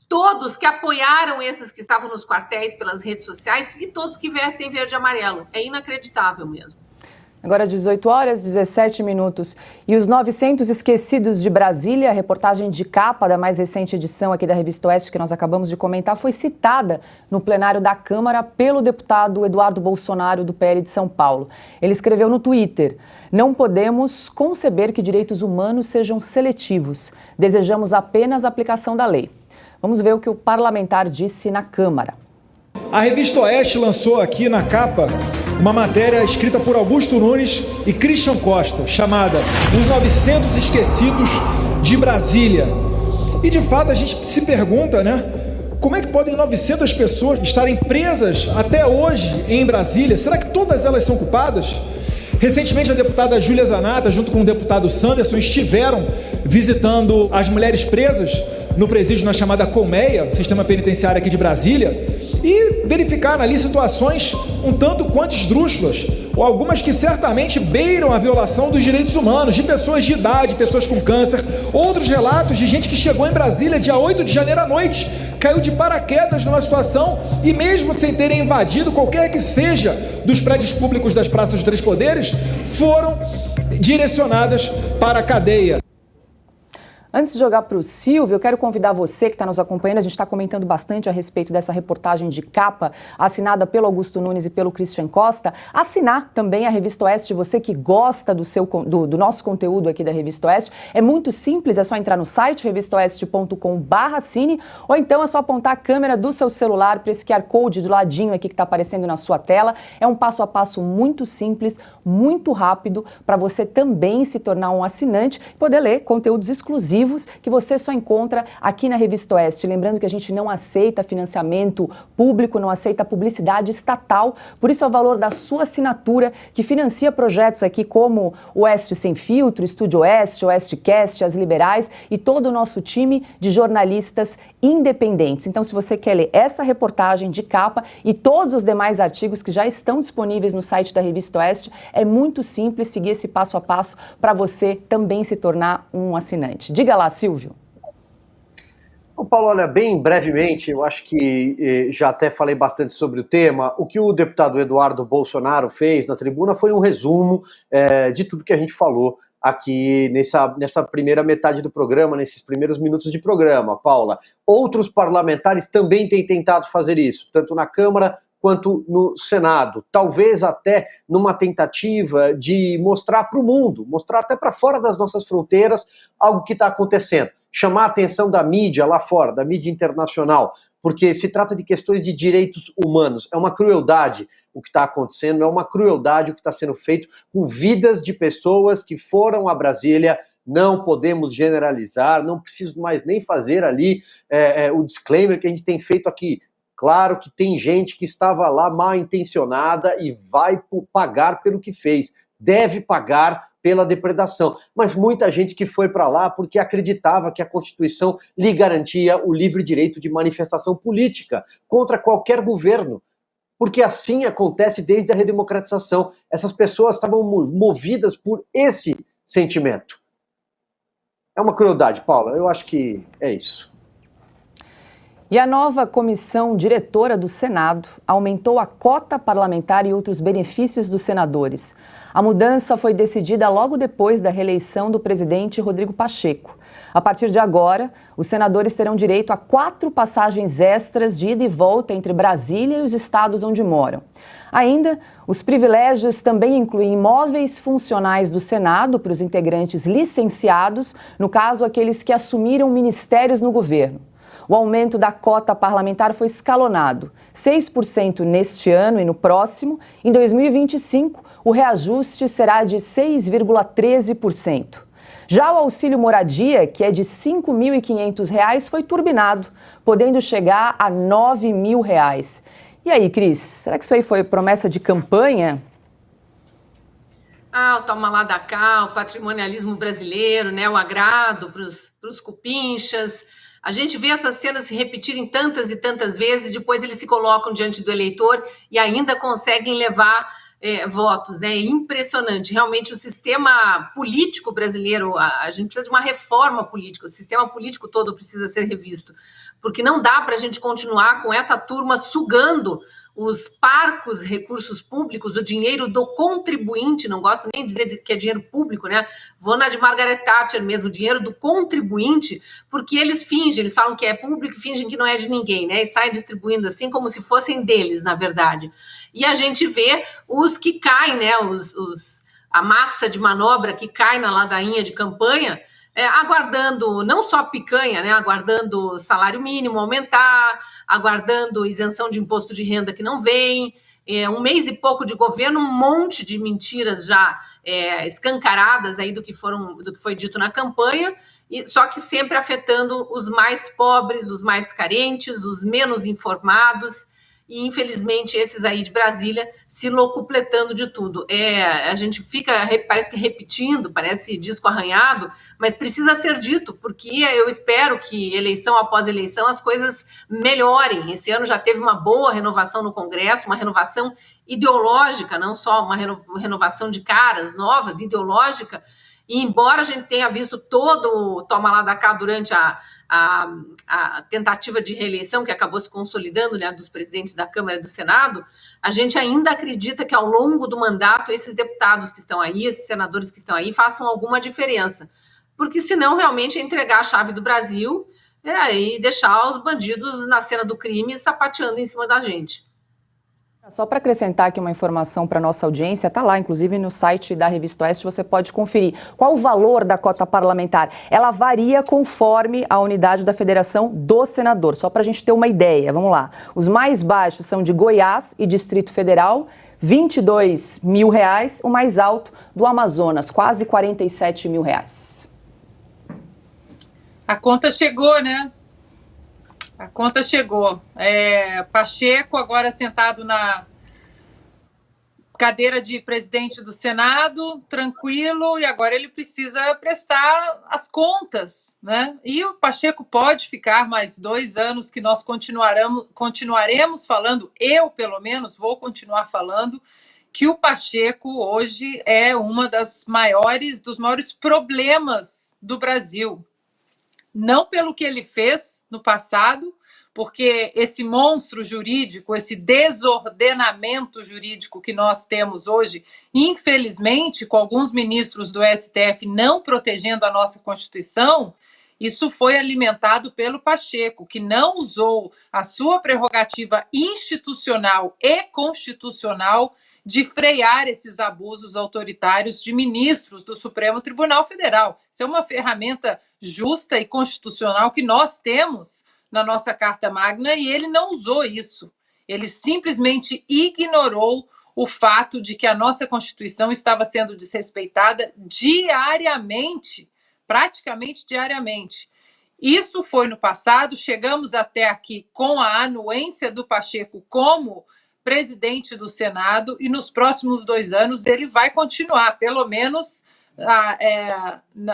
todos que apoiaram esses que estavam nos quartéis pelas redes sociais e todos que vestem verde e amarelo. É inacreditável mesmo. Agora 18 horas, 17 minutos. E os 900 esquecidos de Brasília, a reportagem de capa da mais recente edição aqui da Revista Oeste, que nós acabamos de comentar, foi citada no plenário da Câmara pelo deputado Eduardo Bolsonaro, do PL de São Paulo. Ele escreveu no Twitter: "Não podemos conceber que direitos humanos sejam seletivos. Desejamos apenas a aplicação da lei." Vamos ver o que o parlamentar disse na Câmara. A Revista Oeste lançou aqui na capa uma matéria escrita por Augusto Nunes e Christian Costa, chamada Os 900 Esquecidos de Brasília. E de fato a gente se pergunta, né? Como é que podem 900 pessoas estarem presas até hoje em Brasília? Será que todas elas são culpadas? Recentemente a deputada Júlia Zanata, junto com o deputado Sanderson, estiveram visitando as mulheres presas no presídio na chamada Colmeia, sistema penitenciário aqui de Brasília, e verificaram ali situações um tanto quanto esdrúxulas, ou algumas que certamente beiram a violação dos direitos humanos, de pessoas de idade, pessoas com câncer. Outros relatos de gente que chegou em Brasília dia 8 de janeiro à noite, caiu de paraquedas numa situação e mesmo sem terem invadido qualquer que seja dos prédios públicos das praças dos Três Poderes, foram direcionadas para a cadeia. Antes de jogar para o Silvio, eu quero convidar você que está nos acompanhando, a gente está comentando bastante a respeito dessa reportagem de capa, assinada pelo Augusto Nunes e pelo Christian Costa, assinar também a Revista Oeste, você que gosta do nosso conteúdo aqui da Revista Oeste. É muito simples, é só entrar no site revistaoeste.com/assine, ou então é só apontar a câmera do seu celular para esse QR Code do ladinho aqui que está aparecendo na sua tela. É um passo a passo muito simples, muito rápido, para você também se tornar um assinante e poder ler conteúdos exclusivos exclusivos que você só encontra aqui na Revista Oeste. Lembrando que a gente não aceita financiamento público, não aceita publicidade estatal, por isso é o valor da sua assinatura que financia projetos aqui como o Oeste Sem Filtro, Estúdio Oeste, Oestecast, As Liberais e todo o nosso time de jornalistas independentes. Então, se você quer ler essa reportagem de capa e todos os demais artigos que já estão disponíveis no site da Revista Oeste, é muito simples seguir esse passo a passo para você também se tornar um assinante. Diga lá, Silvio. Ô Paulo, olha, bem brevemente, eu acho que já até falei bastante sobre o tema. O que o deputado Eduardo Bolsonaro fez na tribuna foi um resumo de tudo que a gente falou aqui nessa primeira metade do programa, nesses primeiros minutos de programa, Paula. Outros parlamentares também têm tentado fazer isso, tanto na Câmara quanto no Senado, talvez até numa tentativa de mostrar para o mundo, mostrar até para fora das nossas fronteiras algo que está acontecendo, chamar a atenção da mídia lá fora, da mídia internacional, porque se trata de questões de direitos humanos, é uma crueldade o que está acontecendo, é uma crueldade o que está sendo feito com vidas de pessoas que foram a Brasília. Não podemos generalizar, não preciso mais nem fazer ali o disclaimer que a gente tem feito aqui. Claro que tem gente que estava lá mal intencionada e vai pagar pelo que fez, deve pagar pela depredação, mas muita gente que foi para lá porque acreditava que a Constituição lhe garantia o livre direito de manifestação política contra qualquer governo, porque assim acontece desde a redemocratização. Essas pessoas estavam movidas por esse sentimento. É uma crueldade, Paula, eu acho que é isso. E a nova comissão diretora do Senado aumentou a cota parlamentar e outros benefícios dos senadores. A mudança foi decidida logo depois da reeleição do presidente Rodrigo Pacheco. A partir de agora, os senadores terão direito a 4 passagens extras de ida e volta entre Brasília e os estados onde moram. Ainda, os privilégios também incluem imóveis funcionais do Senado para os integrantes licenciados, no caso, aqueles que assumiram ministérios no governo. O aumento da cota parlamentar foi escalonado, 6% neste ano e no próximo. Em 2025, o reajuste será de 6,13%. Já o auxílio moradia, que é de R$ 5.500, foi turbinado, podendo chegar a R$ 9.000. E aí, Cris, será que isso aí foi promessa de campanha? O toma lá da cá, o patrimonialismo brasileiro, né, o agrado para os cupinchas. A gente vê essas cenas se repetirem tantas e tantas vezes, depois eles se colocam diante do eleitor e ainda conseguem levar votos, né? É impressionante. Realmente o sistema político brasileiro, a gente precisa de uma reforma política, o sistema político todo precisa ser revisto, porque não dá para a gente continuar com essa turma sugando os parcos recursos públicos, o dinheiro do contribuinte, não gosto nem de dizer que é dinheiro público, né? Vou na de Margaret Thatcher mesmo, dinheiro do contribuinte, porque eles fingem, eles falam que é público e fingem que não é de ninguém, né? E saem distribuindo assim como se fossem deles, na verdade. E a gente vê os que caem, né? A massa de manobra que cai na ladainha de campanha, aguardando não só picanha, né, aguardando salário mínimo aumentar, aguardando isenção de imposto de renda que não vem, 1 mês e pouco de governo, um monte de mentiras já escancaradas aí do que foi dito na campanha, só que sempre afetando os mais pobres, os mais carentes, os menos informados. E, infelizmente, esses aí de Brasília se locupletando de tudo. A gente fica, parece que repetindo, parece disco arranhado, mas precisa ser dito, porque eu espero que eleição após eleição as coisas melhorem. Esse ano já teve uma boa renovação no Congresso, uma renovação ideológica, não só uma renovação de caras novas, ideológica, e embora a gente tenha visto todo o toma lá da cá durante a tentativa de reeleição que acabou se consolidando, né, dos presidentes da Câmara e do Senado, a gente ainda acredita que ao longo do mandato esses deputados que estão aí, esses senadores que estão aí, façam alguma diferença, porque senão realmente é entregar a chave do Brasil e deixar os bandidos na cena do crime sapateando em cima da gente. Só para acrescentar aqui uma informação para a nossa audiência, está lá, inclusive no site da Revista Oeste, você pode conferir. Qual o valor da cota parlamentar? Ela varia conforme a unidade da federação do senador, só para a gente ter uma ideia. Vamos lá. Os mais baixos são de Goiás e Distrito Federal, R$ 22.000. O mais alto do Amazonas, quase R$ 47.000. A conta chegou, né? A conta chegou. Pacheco agora sentado na cadeira de presidente do Senado, tranquilo, e agora ele precisa prestar as contas, né? E o Pacheco pode ficar mais 2 anos, que nós continuaremos falando, eu pelo menos vou continuar falando, que o Pacheco hoje é dos maiores problemas do Brasil. Não pelo que ele fez no passado, porque esse monstro jurídico, esse desordenamento jurídico que nós temos hoje, infelizmente, com alguns ministros do STF não protegendo a nossa Constituição, isso foi alimentado pelo Pacheco, que não usou a sua prerrogativa institucional e constitucional de frear esses abusos autoritários de ministros do Supremo Tribunal Federal. Isso é uma ferramenta justa e constitucional que nós temos na nossa Carta Magna e ele não usou isso. Ele simplesmente ignorou o fato de que a nossa Constituição estava sendo desrespeitada diariamente, praticamente diariamente. Isso foi no passado, chegamos até aqui com a anuência do Pacheco como presidente do Senado e nos próximos 2 anos ele vai continuar, pelo menos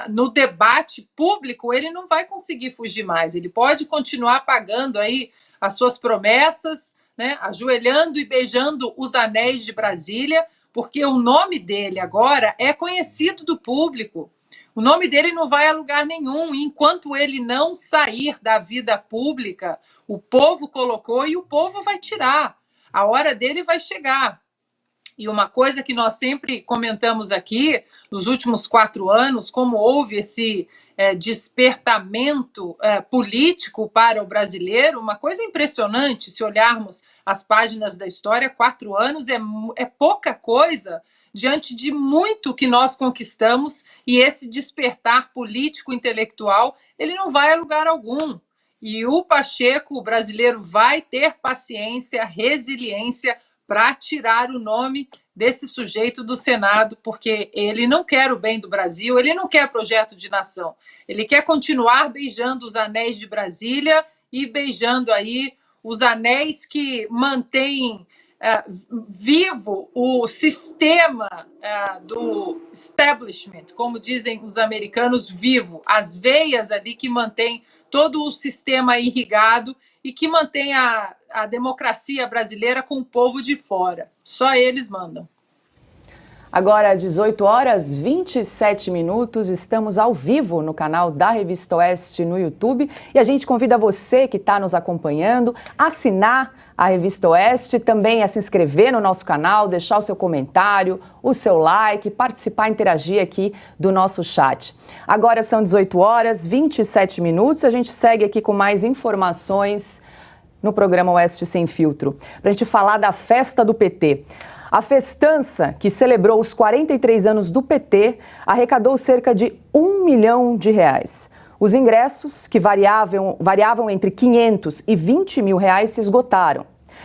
no debate público, ele não vai conseguir fugir mais. Ele pode continuar pagando aí as suas promessas, né, ajoelhando e beijando os anéis de Brasília, porque o nome dele agora é conhecido do público. O nome dele não vai a lugar nenhum. E enquanto ele não sair da vida pública, o povo colocou e o povo vai tirar. A hora dele vai chegar. E uma coisa que nós sempre comentamos aqui, nos últimos 4 anos, como houve esse despertamento político para o brasileiro, uma coisa impressionante, se olharmos as páginas da história, 4 anos é pouca coisa diante de muito que nós conquistamos, e esse despertar político-intelectual, ele não vai a lugar algum. E o Pacheco, o brasileiro, vai ter paciência, resiliência para tirar o nome desse sujeito do Senado, porque ele não quer o bem do Brasil, ele não quer projeto de nação. Ele quer continuar beijando os anéis de Brasília e beijando aí os anéis que mantêm vivo o sistema do establishment, como dizem os americanos, vivo, as veias ali que mantém todo o sistema irrigado e que mantém a democracia brasileira com o povo de fora. Só eles mandam. Agora, 18h27, estamos ao vivo no canal da Revista Oeste no YouTube e a gente convida você que está nos acompanhando a assinar a Revista Oeste, também a se inscrever no nosso canal, deixar o seu comentário, o seu like, participar, interagir aqui do nosso chat. Agora são 18h27, a gente segue aqui com mais informações no programa Oeste Sem Filtro, para a gente falar da festa do PT. A festança, que celebrou os 43 anos do PT, arrecadou cerca de R$1 milhão. Os ingressos, que variavam entre R$500 e R$20 mil, se esgotaram.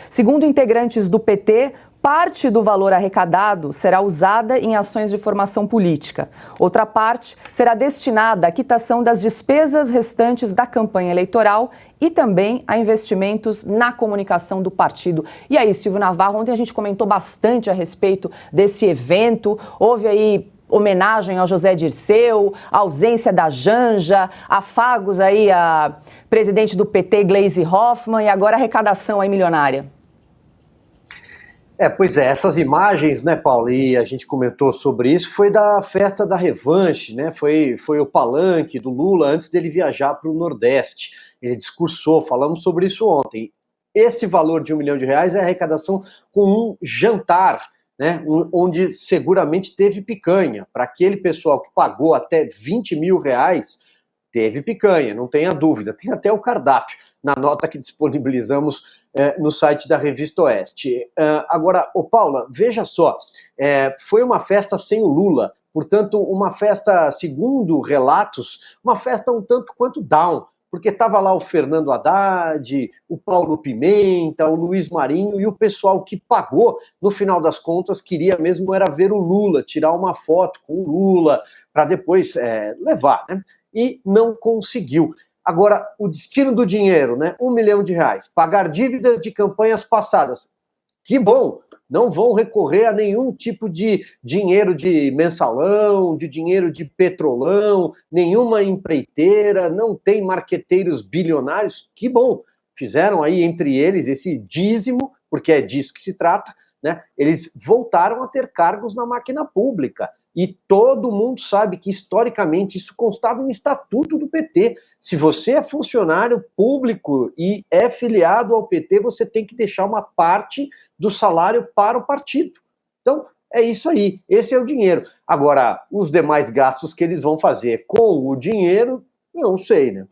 Segundo integrantes do PT, parte do valor arrecadado será usada em ações de formação política. Outra parte será destinada à quitação das despesas restantes da campanha eleitoral e também a investimentos na comunicação do partido. E aí, Silvio Navarro, ontem a gente comentou bastante a respeito desse evento. Houve aí homenagem ao José Dirceu, a ausência da Janja, afagos aí a presidente do PT, Gleisi Hoffmann, e agora arrecadação aí milionária. Pois é, essas imagens, né, Paulo, e a gente comentou sobre isso, foi da festa da revanche, né, foi o palanque do Lula antes dele viajar para o Nordeste. Ele discursou, falamos sobre isso ontem. Esse valor de R$1 milhão é a arrecadação com um jantar, né, onde seguramente teve picanha. Para aquele pessoal que pagou até R$20 mil, teve picanha, não tenha dúvida. Tem até o cardápio na nota que disponibilizamos no site da Revista Oeste. Agora, Paula, veja só, foi uma festa sem o Lula, portanto, uma festa, segundo relatos, uma festa um tanto quanto down, porque estava lá o Fernando Haddad, o Paulo Pimenta, o Luiz Marinho, e o pessoal que pagou, no final das contas, queria mesmo era ver o Lula, tirar uma foto com o Lula, para depois levar, né? e não conseguiu. Agora, o destino do dinheiro, né? R$1 milhão, pagar dívidas de campanhas passadas. Que bom! Não vão recorrer a nenhum tipo de dinheiro de mensalão, de dinheiro de petrolão, nenhuma empreiteira, não tem marqueteiros bilionários. Que bom! Fizeram aí entre eles esse dízimo, porque é disso que se trata, né? Eles voltaram a ter cargos na máquina pública. E todo mundo sabe que, historicamente, isso constava em estatuto do PT. Se você é funcionário público e é filiado ao PT, você tem que deixar uma parte do salário para o partido. Então, é isso aí. Esse é o dinheiro. Agora, os demais gastos que eles vão fazer com o dinheiro, eu não sei, né?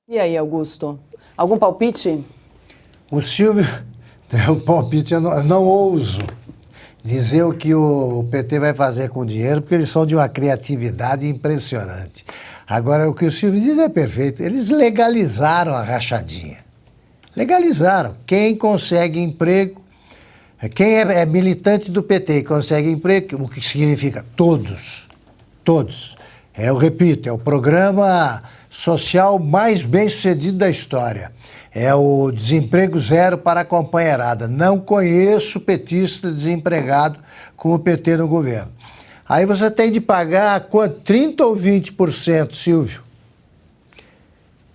E aí, Augusto? Algum palpite? O Silvio, o palpite eu não ouso dizer o que o PT vai fazer com o dinheiro, porque eles são de uma criatividade impressionante. Agora, o que o Silvio diz é perfeito. Eles legalizaram a rachadinha. Legalizaram. Quem consegue emprego, quem é militante do PT e consegue emprego, o que significa? Todos. Todos. Eu repito, é o programa social mais bem sucedido da história. É o desemprego zero para a companheirada. Não conheço petista desempregado com o PT no governo. Aí você tem de pagar quanto? 30% ou 20%, Silvio,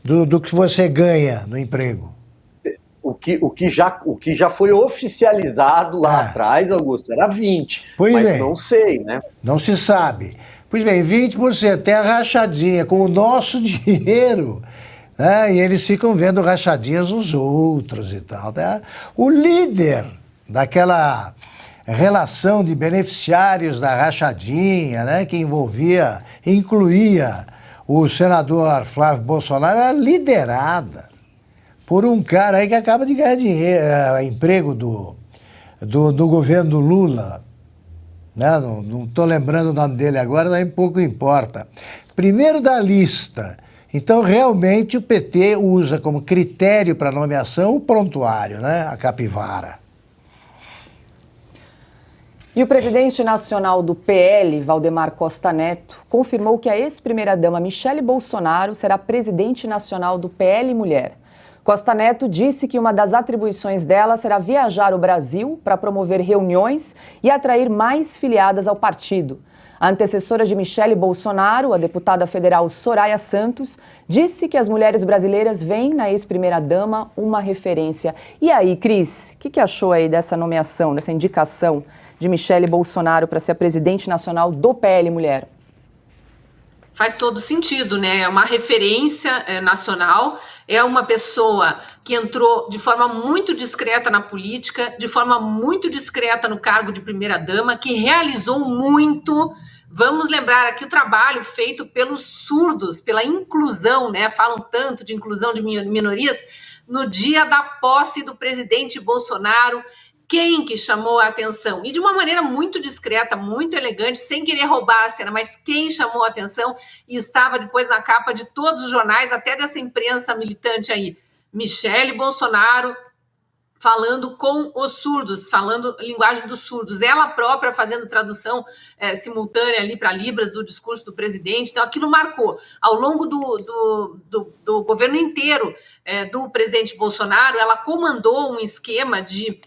do que você ganha no emprego. O que já foi oficializado lá atrás, Augusto, era 20%. Pois mas bem, não sei, né? Não se sabe. Pois bem, 20% é a rachadinha com o nosso dinheiro. E eles ficam vendo rachadinhas dos outros e tal. Tá? O líder daquela relação de beneficiários da rachadinha, né, que incluía o senador Flávio Bolsonaro, era liderada por um cara aí que acaba de ganhar emprego do governo do Lula. Não estou lembrando o nome dele agora, nem pouco importa. Primeiro da lista. Então, realmente, o PT usa como critério para nomeação o prontuário, né? A capivara. E o presidente nacional do PL, Valdemar Costa Neto, confirmou que a ex-primeira-dama Michele Bolsonaro será presidente nacional do PL Mulher. Costa Neto disse que uma das atribuições dela será viajar o Brasil para promover reuniões e atrair mais filiadas ao partido. A antecessora de Michele Bolsonaro, a deputada federal Soraya Santos, disse que as mulheres brasileiras veem na ex-primeira-dama uma referência. E aí, Cris, o que achou aí dessa nomeação, dessa indicação de Michele Bolsonaro para ser a presidente nacional do PL Mulher? Faz todo sentido, né? É uma referência nacional, é uma pessoa que entrou de forma muito discreta na política, de forma muito discreta no cargo de primeira-dama, que realizou muito. Vamos lembrar aqui o trabalho feito pelos surdos, pela inclusão, né? Falam tanto de inclusão de minorias. No dia da posse do presidente Bolsonaro, quem que chamou a atenção? E de uma maneira muito discreta, muito elegante, sem querer roubar a cena, mas quem chamou a atenção e estava depois na capa de todos os jornais, até dessa imprensa militante aí? Michele Bolsonaro falando com os surdos, falando linguagem dos surdos, ela própria fazendo tradução simultânea ali para Libras do discurso do presidente. Então aquilo marcou. Ao longo do governo inteiro do presidente Bolsonaro, ela comandou um esquema de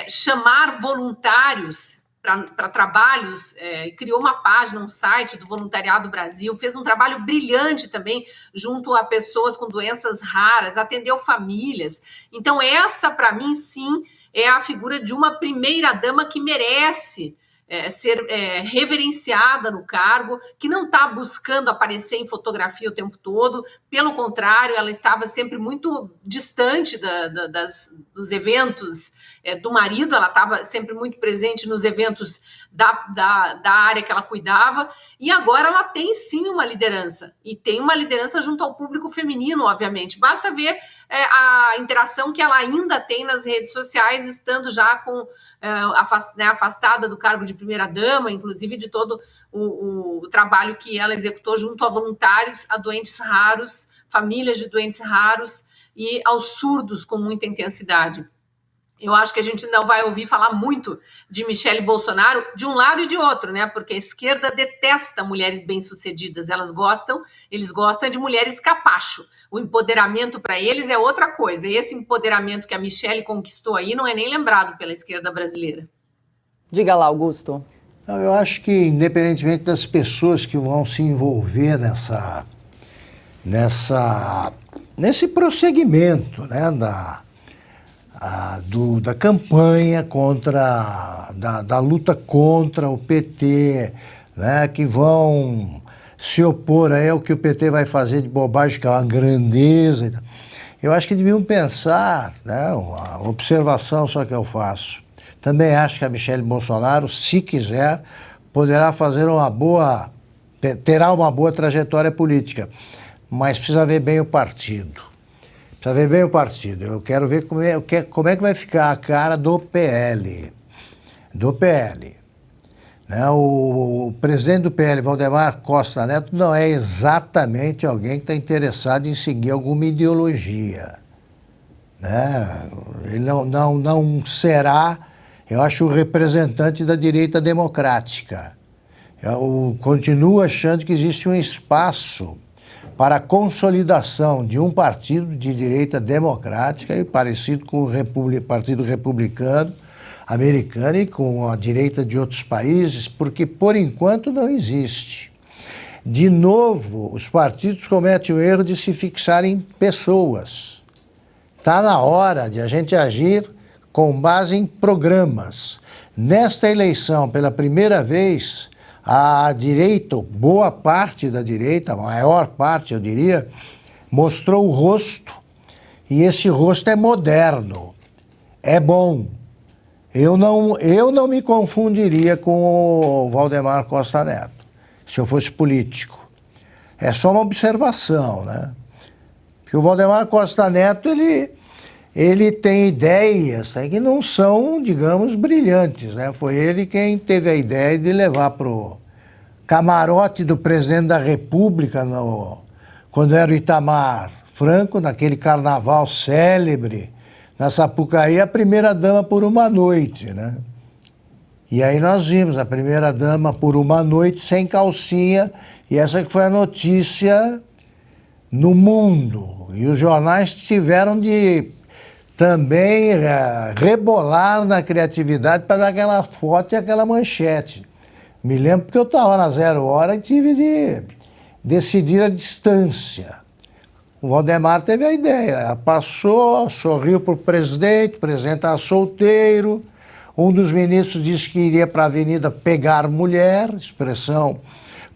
chamar voluntários para trabalhos, criou uma página, um site do Voluntariado Brasil, fez um trabalho brilhante também junto a pessoas com doenças raras, atendeu famílias. Então essa, para mim, sim, é a figura de uma primeira-dama que merece ser reverenciada no cargo, que não está buscando aparecer em fotografia o tempo todo, pelo contrário, ela estava sempre muito distante dos eventos do marido, ela estava sempre muito presente nos eventos da área que ela cuidava, e agora ela tem sim uma liderança, e tem uma liderança junto ao público feminino, obviamente. Basta ver a interação que ela ainda tem nas redes sociais, estando já afastada do cargo de primeira-dama, inclusive de todo o trabalho que ela executou junto a voluntários, a doentes raros, famílias de doentes raros e aos surdos com muita intensidade. Eu acho que a gente ainda vai ouvir falar muito de Michele Bolsonaro de um lado e de outro, né? Porque a esquerda detesta mulheres bem-sucedidas. Eles gostam de mulheres capacho. O empoderamento para eles é outra coisa. E esse empoderamento que a Michele conquistou aí não é nem lembrado pela esquerda brasileira. Diga lá, Augusto. Não, eu acho que, independentemente das pessoas que vão se envolver nesse prosseguimento, né, da campanha da luta contra o PT, né, que vão se opor aí ao que o PT vai fazer de bobagem, que é uma grandeza. Eu acho que deviam pensar, né, uma observação só que eu faço. Também acho que a Michele Bolsonaro, se quiser, poderá fazer terá uma boa trajetória política, mas precisa ver bem o partido. Eu quero ver como é que vai ficar a cara do PL. Né? O presidente do PL, Valdemar Costa Neto, não é exatamente alguém que está interessado em seguir alguma ideologia. Né? Ele não será, eu acho, o representante da direita democrática. Eu continuo achando que existe um espaço para a consolidação de um partido de direita democrática e parecido com o Partido Republicano americano e com a direita de outros países, porque por enquanto não existe. De novo, os partidos cometem o erro de se fixarem em pessoas. Está na hora de a gente agir com base em programas. Nesta eleição, pela primeira vez, a direita, boa parte da direita, a maior parte, eu diria, mostrou o rosto, e esse rosto é moderno, é bom. Eu não me confundiria com o Valdemar Costa Neto, se eu fosse político. É só uma observação, né? Porque o Valdemar Costa Neto, ele tem ideias que não são, digamos, brilhantes, né? Foi ele quem teve a ideia de levar para o camarote do presidente da República, quando era o Itamar Franco, naquele carnaval célebre, na Sapucaí, a primeira-dama por uma noite, né? E aí nós vimos a primeira-dama por uma noite sem calcinha, e essa que foi a notícia no mundo. E os jornais tiveram de também rebolar na criatividade para dar aquela foto e aquela manchete. Me lembro porque eu estava na 0 Hora e tive de decidir a distância. O Valdemar teve a ideia, passou, sorriu para o presidente estava solteiro, um dos ministros disse que iria para a avenida pegar mulher, expressão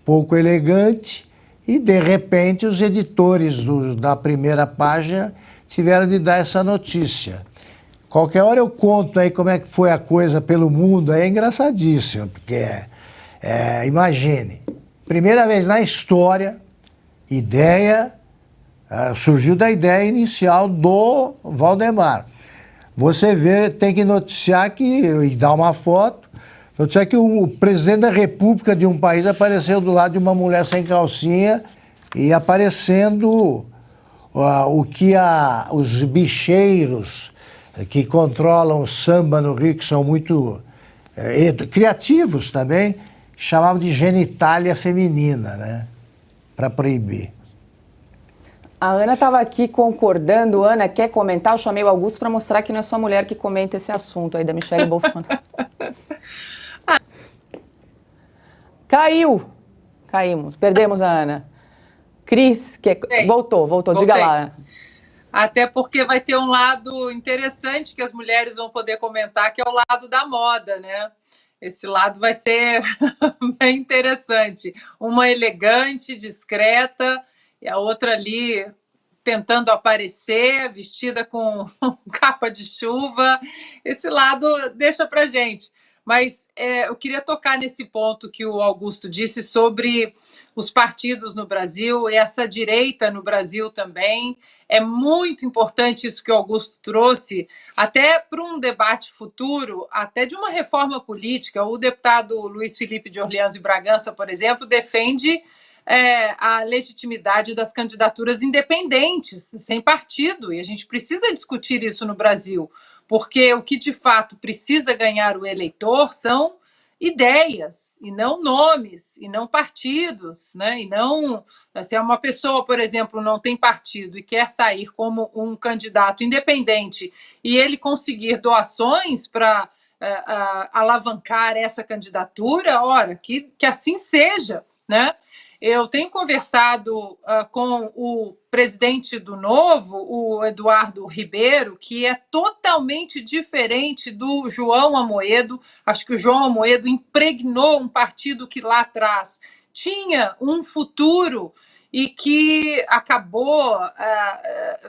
pouco elegante, e de repente os editores da primeira página tiveram de dar essa notícia. Qualquer hora eu conto aí como é que foi a coisa pelo mundo, aí é engraçadíssimo, porque imagine, primeira vez na história, surgiu da ideia inicial do Valdemar. Você vê, tem que noticiar e dar uma foto, noticiar que o presidente da República de um país apareceu do lado de uma mulher sem calcinha e aparecendo o que os bicheiros que controlam o samba no Rio, que são muito criativos também, chamavam de genitália feminina, né? Para proibir. A Ana estava aqui concordando. Ana, quer comentar? Eu chamei o Augusto para mostrar que não é só mulher que comenta esse assunto aí da Michele Bolsonaro. Caímos, perdemos a Ana. Cris, voltou, diga lá, Ana. Até porque vai ter um lado interessante que as mulheres vão poder comentar, que é o lado da moda, né? Esse lado vai ser bem interessante. Uma elegante, discreta, e a outra ali tentando aparecer, vestida com capa de chuva. Esse lado deixa pra gente. Mas eu queria tocar nesse ponto que o Augusto disse sobre os partidos no Brasil e essa direita no Brasil também. É muito importante isso que o Augusto trouxe, até para um debate futuro, até de uma reforma política. O deputado Luiz Felipe de Orleans e Bragança, por exemplo, defende a legitimidade das candidaturas independentes, sem partido, e a gente precisa discutir isso no Brasil, porque o que de fato precisa ganhar o eleitor são ideias, e não nomes, e não partidos, né? E não, se uma pessoa, por exemplo, não tem partido e quer sair como um candidato independente e ele conseguir doações para alavancar essa candidatura, ora, que assim seja, né? Eu tenho conversado com o presidente do Novo, o Eduardo Ribeiro, que é totalmente diferente do João Amoedo. Acho que o João Amoedo impregnou um partido que lá atrás tinha um futuro e que acabou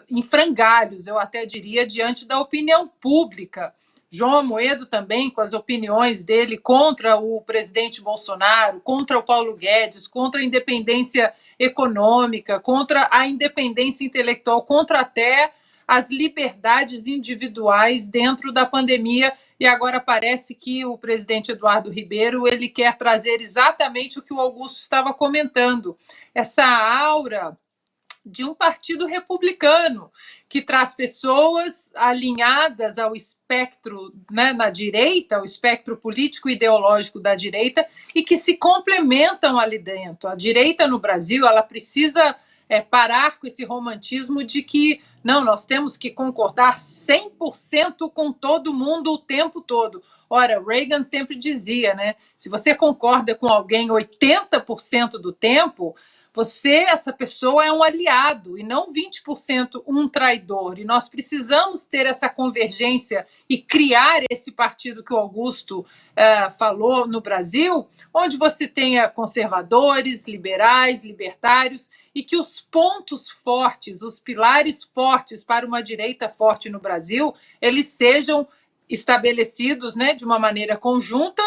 em frangalhos, eu até diria, diante da opinião pública. João Amoedo também, com as opiniões dele contra o presidente Bolsonaro, contra o Paulo Guedes, contra a independência econômica, contra a independência intelectual, contra até as liberdades individuais dentro da pandemia. E agora parece que o presidente Eduardo Ribeiro ele quer trazer exatamente o que o Augusto estava comentando, essa aura de um partido republicano, que traz pessoas alinhadas ao espectro, né, na direita, ao espectro político e ideológico da direita, e que se complementam ali dentro. A direita no Brasil ela precisa parar com esse romantismo de que não, nós temos que concordar 100% com todo mundo o tempo todo. Ora, Reagan sempre dizia, né, se você concorda com alguém 80% do tempo, essa pessoa é um aliado e não 20% um traidor. E nós precisamos ter essa convergência e criar esse partido que o Augusto falou no Brasil, onde você tenha conservadores, liberais, libertários, e que os pontos fortes, os pilares fortes para uma direita forte no Brasil, eles sejam estabelecidos, né, de uma maneira conjunta,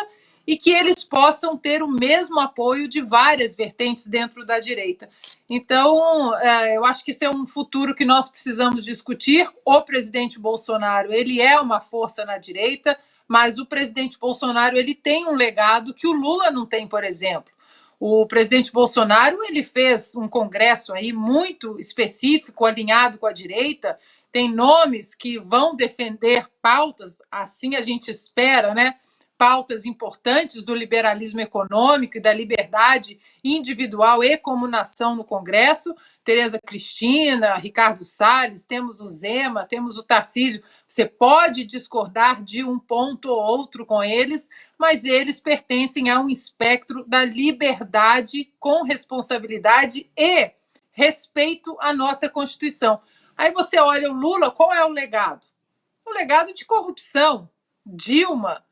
e que eles possam ter o mesmo apoio de várias vertentes dentro da direita. Então, eu acho que esse é um futuro que nós precisamos discutir. O presidente Bolsonaro, ele é uma força na direita, mas o presidente Bolsonaro ele tem um legado que o Lula não tem, por exemplo. O presidente Bolsonaro ele fez um congresso aí muito específico, alinhado com a direita, tem nomes que vão defender pautas, assim a gente espera, né? Pautas importantes do liberalismo econômico e da liberdade individual e como nação no Congresso, Tereza Cristina, Ricardo Salles, temos o Zema, temos o Tarcísio. Você pode discordar de um ponto ou outro com eles, mas eles pertencem a um espectro da liberdade com responsabilidade e respeito à nossa Constituição. Aí você olha o Lula, qual é o legado? O legado de corrupção. Dilma,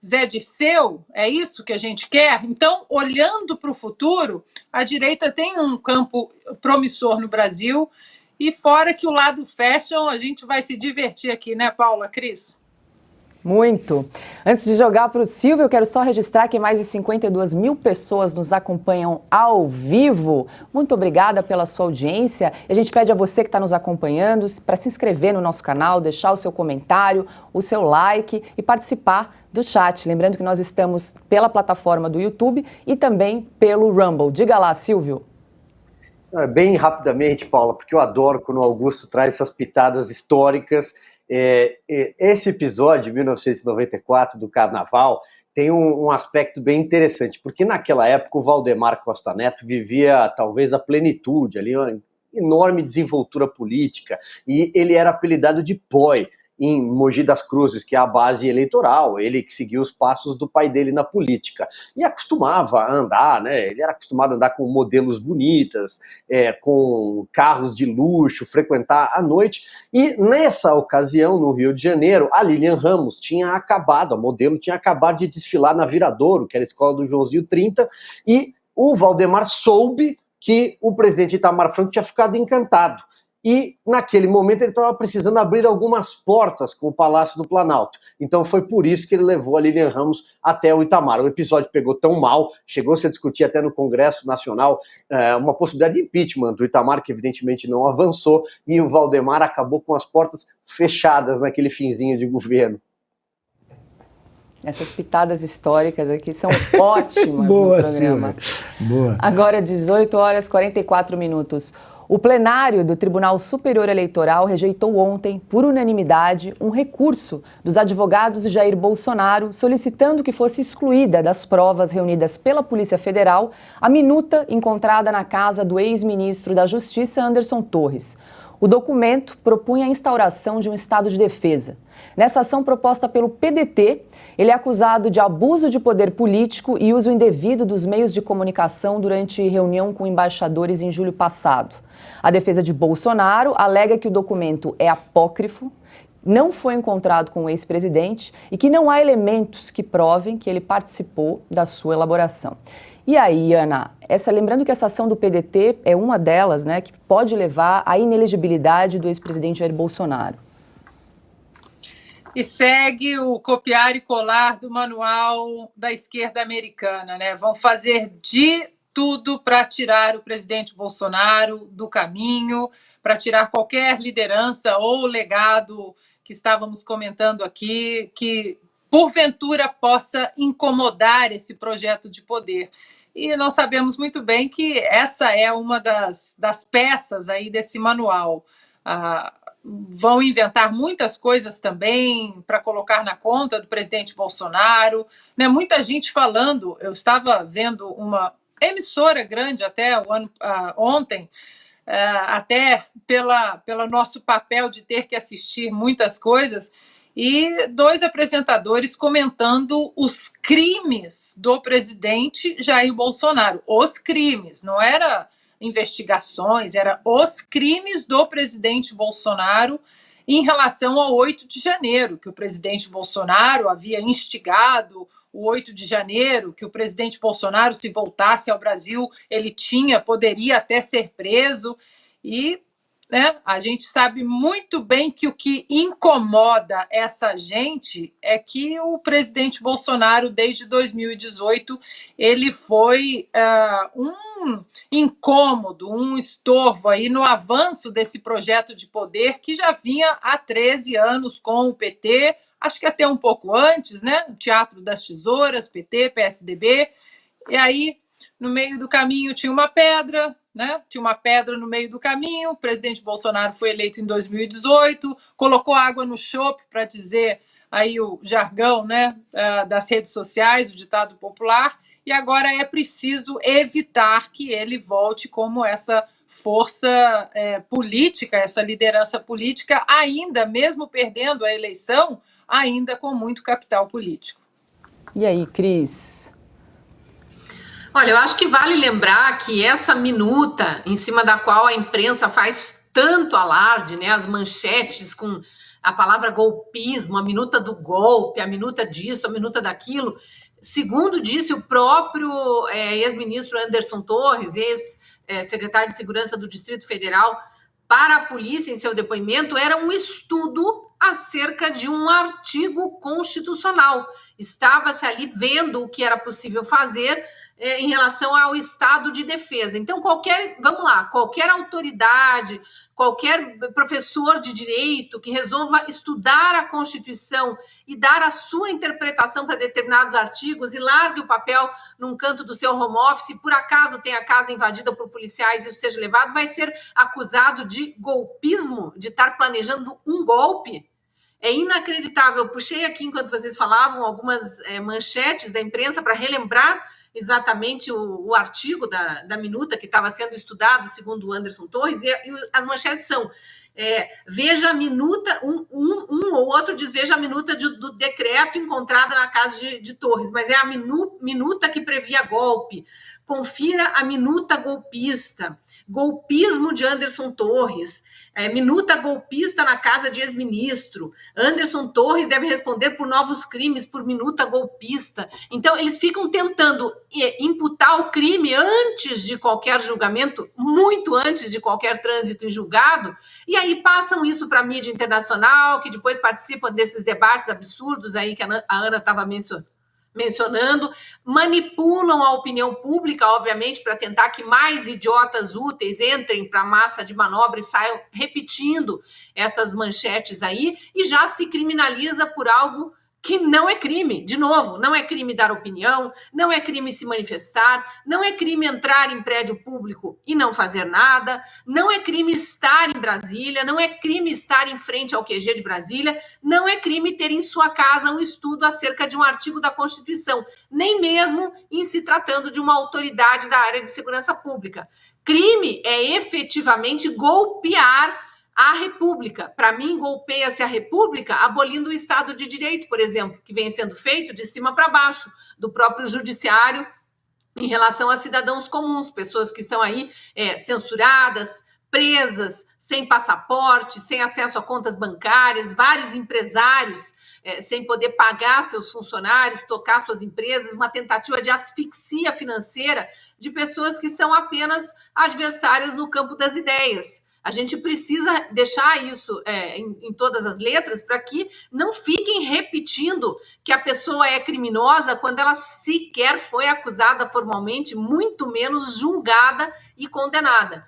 Zé Dirceu, é isso que a gente quer? Então, olhando para o futuro, a direita tem um campo promissor no Brasil, e fora que o lado fashion, a gente vai se divertir aqui, né, Paula, Cris? Muito. Antes de jogar para o Silvio, eu quero só registrar que mais de 52 mil pessoas nos acompanham ao vivo. Muito obrigada pela sua audiência. E a gente pede a você que está nos acompanhando para se inscrever no nosso canal, deixar o seu comentário, o seu like e participar do chat. Lembrando que nós estamos pela plataforma do YouTube e também pelo Rumble. Diga lá, Silvio. Bem rapidamente, Paula, porque eu adoro quando o Augusto traz essas pitadas históricas. Esse episódio de 1994 do Carnaval tem um aspecto bem interessante, porque naquela época o Valdemar Costa Neto vivia talvez a plenitude, ali, uma enorme desenvoltura política, e ele era apelidado de Poi em Mogi das Cruzes, que é a base eleitoral, ele que seguiu os passos do pai dele na política, e acostumava a andar, né? Ele era acostumado a andar com modelos bonitas, com carros de luxo, frequentar à noite, e nessa ocasião, no Rio de Janeiro, a Lilian Ramos a modelo tinha acabado de desfilar na Viradouro, que era a escola do Joãozinho 30, e o Valdemar soube que o presidente Itamar Franco tinha ficado encantado. E, naquele momento, ele estava precisando abrir algumas portas com o Palácio do Planalto. Então, foi por isso que ele levou a Lilian Ramos até o Itamar. O episódio pegou tão mal, chegou-se a discutir até no Congresso Nacional uma possibilidade de impeachment do Itamar, que evidentemente não avançou, e o Valdemar acabou com as portas fechadas naquele finzinho de governo. Essas pitadas históricas aqui são ótimas Boa, no programa. Silvia. Boa. Agora, 18 horas e 44 minutos. O plenário do Tribunal Superior Eleitoral rejeitou ontem, por unanimidade, um recurso dos advogados de Jair Bolsonaro solicitando que fosse excluída das provas reunidas pela Polícia Federal a minuta encontrada na casa do ex-ministro da Justiça, Anderson Torres. O documento propunha a instauração de um estado de defesa. Nessa ação proposta pelo PDT, ele é acusado de abuso de poder político e uso indevido dos meios de comunicação durante reunião com embaixadores em julho passado. A defesa de Bolsonaro alega que o documento é apócrifo, não foi encontrado com o ex-presidente e que não há elementos que provem que ele participou da sua elaboração. E aí, Ana, lembrando que essa ação do PDT é uma delas, né, que pode levar à inelegibilidade do ex-presidente Jair Bolsonaro. E segue o copiar e colar do manual da esquerda americana, né? Vão fazer de tudo para tirar o presidente Bolsonaro do caminho, para tirar qualquer liderança ou legado que estávamos comentando aqui, que porventura possa incomodar esse projeto de poder. E nós sabemos muito bem que essa é uma das peças aí desse manual. Vão inventar muitas coisas também para colocar na conta do presidente Bolsonaro, né? Muita gente falando, eu estava vendo uma emissora grande até ontem, até pelo nosso papel de ter que assistir muitas coisas, e 2 apresentadores comentando os crimes do presidente Jair Bolsonaro. Os crimes, não era investigações, era os crimes do presidente Bolsonaro em relação ao 8 de janeiro, que o presidente Bolsonaro havia instigado o 8 de janeiro, que o presidente Bolsonaro, se voltasse ao Brasil, ele poderia até ser preso. E, né, a gente sabe muito bem que o que incomoda essa gente é que o presidente Bolsonaro, desde 2018, ele foi um incômodo, um estorvo aí no avanço desse projeto de poder que já vinha há 13 anos com o PT, acho que até um pouco antes, né? Teatro das Tesouras, PT, PSDB, e aí no meio do caminho tinha uma pedra, né? Tinha uma pedra no meio do caminho. O presidente Bolsonaro foi eleito em 2018, colocou água no chope, para dizer aí o jargão, né, das redes sociais, o ditado popular, e agora é preciso evitar que ele volte como essa força política, essa liderança política, ainda, mesmo perdendo a eleição, ainda com muito capital político. E aí, Cris? Olha, eu acho que vale lembrar que essa minuta em cima da qual a imprensa faz tanto alarde, né, as manchetes com a palavra golpismo, a minuta do golpe, a minuta disso, a minuta daquilo, segundo disse o próprio ex-ministro Anderson Torres, ex-secretário de Segurança do Distrito Federal, para a polícia em seu depoimento, era um estudo acerca de um artigo constitucional. Estava-se ali vendo o que era possível fazer em relação ao estado de defesa. Então, qualquer autoridade, qualquer professor de direito que resolva estudar a Constituição e dar a sua interpretação para determinados artigos e largue o papel num canto do seu home office, por acaso tem a casa invadida por policiais e isso seja levado, vai ser acusado de golpismo, de estar planejando um golpe. É inacreditável. Eu puxei aqui, enquanto vocês falavam, algumas manchetes da imprensa para relembrar exatamente o artigo da minuta que estava sendo estudado, segundo o Anderson Torres, e as manchetes são: veja a minuta, um ou outro diz veja a minuta do decreto encontrada na casa de Torres, mas é a minuta que previa golpe. Confira a minuta golpista, golpismo de Anderson Torres, minuta golpista na casa de ex-ministro. Anderson Torres deve responder por novos crimes por minuta golpista. Então, eles ficam tentando imputar o crime antes de qualquer julgamento, muito antes de qualquer trânsito em julgado, e aí passam isso para a mídia internacional, que depois participa desses debates absurdos aí que a Ana estava mencionando, manipulam a opinião pública, obviamente, para tentar que mais idiotas úteis entrem para a massa de manobra e saiam repetindo essas manchetes aí, e já se criminaliza por algo que não é crime. De novo, não é crime dar opinião, não é crime se manifestar, não é crime entrar em prédio público e não fazer nada, não é crime estar em Brasília, não é crime estar em frente ao QG de Brasília, não é crime ter em sua casa um estudo acerca de um artigo da Constituição, nem mesmo em se tratando de uma autoridade da área de segurança pública. Crime é efetivamente golpear a República. Para mim, golpeia-se a República abolindo o Estado de Direito, por exemplo, que vem sendo feito de cima para baixo, do próprio judiciário em relação a cidadãos comuns, pessoas que estão aí censuradas, presas, sem passaporte, sem acesso a contas bancárias, vários empresários sem poder pagar seus funcionários, tocar suas empresas, uma tentativa de asfixia financeira de pessoas que são apenas adversárias no campo das ideias. A gente precisa deixar isso em todas as letras para que não fiquem repetindo que a pessoa é criminosa quando ela sequer foi acusada formalmente, muito menos julgada e condenada.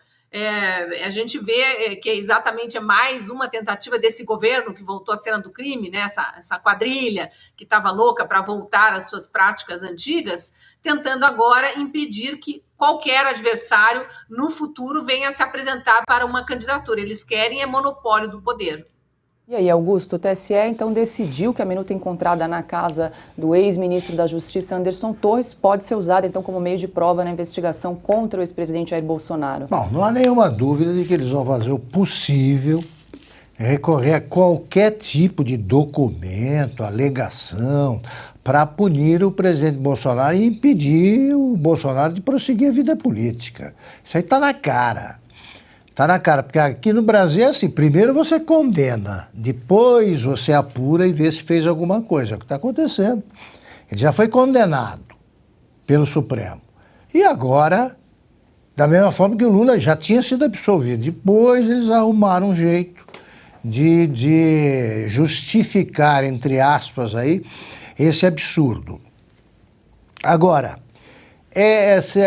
A gente vê que exatamente mais uma tentativa desse governo que voltou à cena do crime, né? Essa quadrilha que estava louca para voltar às suas práticas antigas, tentando agora impedir que qualquer adversário no futuro venha se apresentar para uma candidatura. Eles querem monopólio do poder. E aí, Augusto, o TSE então decidiu que a minuta encontrada na casa do ex-ministro da Justiça, Anderson Torres, pode ser usada então como meio de prova na investigação contra o ex-presidente Jair Bolsonaro. Bom, não há nenhuma dúvida de que eles vão fazer o possível, recorrer a qualquer tipo de documento, alegação, para punir o presidente Bolsonaro e impedir o Bolsonaro de prosseguir a vida política. Isso aí está na cara. Está na cara, porque aqui no Brasil é assim, primeiro você condena, depois você apura e vê se fez alguma coisa. É o que está acontecendo. Ele já foi condenado pelo Supremo. E agora, da mesma forma que o Lula já tinha sido absolvido, depois eles arrumaram um jeito de justificar, entre aspas, aí, esse absurdo. Agora,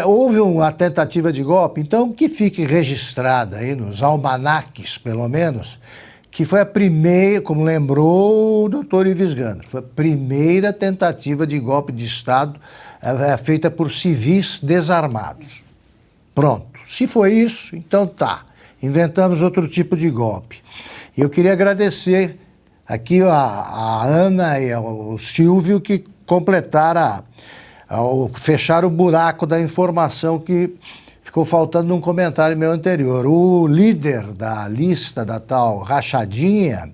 houve uma tentativa de golpe, então que fique registrada aí nos almanaques, pelo menos, que foi a primeira, como lembrou o doutor Ives Gandra, foi a primeira tentativa de golpe de Estado feita por civis desarmados. Pronto, se foi isso, então tá, inventamos outro tipo de golpe. E eu queria agradecer aqui a Ana e ao Silvio que completaram ao fechar o buraco da informação que ficou faltando num comentário meu anterior. O líder da lista da tal rachadinha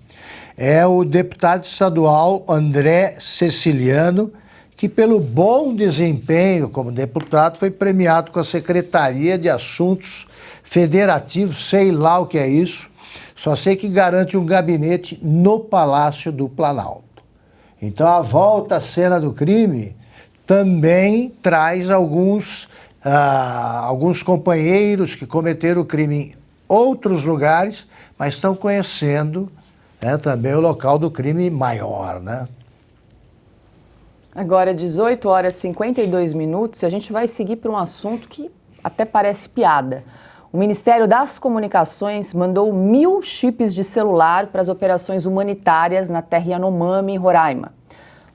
é o deputado estadual André Ceciliano, que pelo bom desempenho como deputado foi premiado com a Secretaria de Assuntos Federativos, sei lá o que é isso, só sei que garante um gabinete no Palácio do Planalto. Então a volta à cena do crime também traz alguns companheiros que cometeram o crime em outros lugares, mas estão conhecendo também o local do crime maior, né? Agora, 18 horas e 52 minutos, a gente vai seguir para um assunto que até parece piada. O Ministério das Comunicações mandou 1.000 chips de celular para as operações humanitárias na terra Yanomami, em Roraima.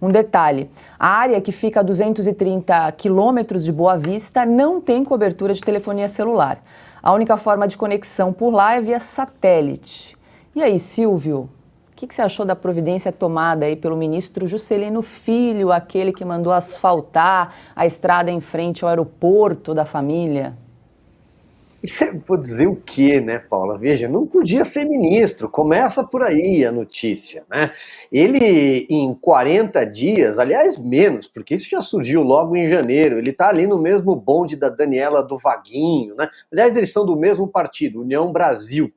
Um detalhe, a área que fica a 230 quilômetros de Boa Vista não tem cobertura de telefonia celular. A única forma de conexão por lá é via satélite. E aí, Silvio, o que você achou da providência tomada aí pelo ministro Juscelino Filho, aquele que mandou asfaltar a estrada em frente ao aeroporto da família? Vou dizer o quê, né, Paula? Veja, não podia ser ministro, começa por aí a notícia, né? Ele, em 40 dias, aliás, menos, porque isso já surgiu logo em janeiro, ele tá ali no mesmo bonde da Daniela do Vaguinho, né? Aliás, eles são do mesmo partido, União Brasil.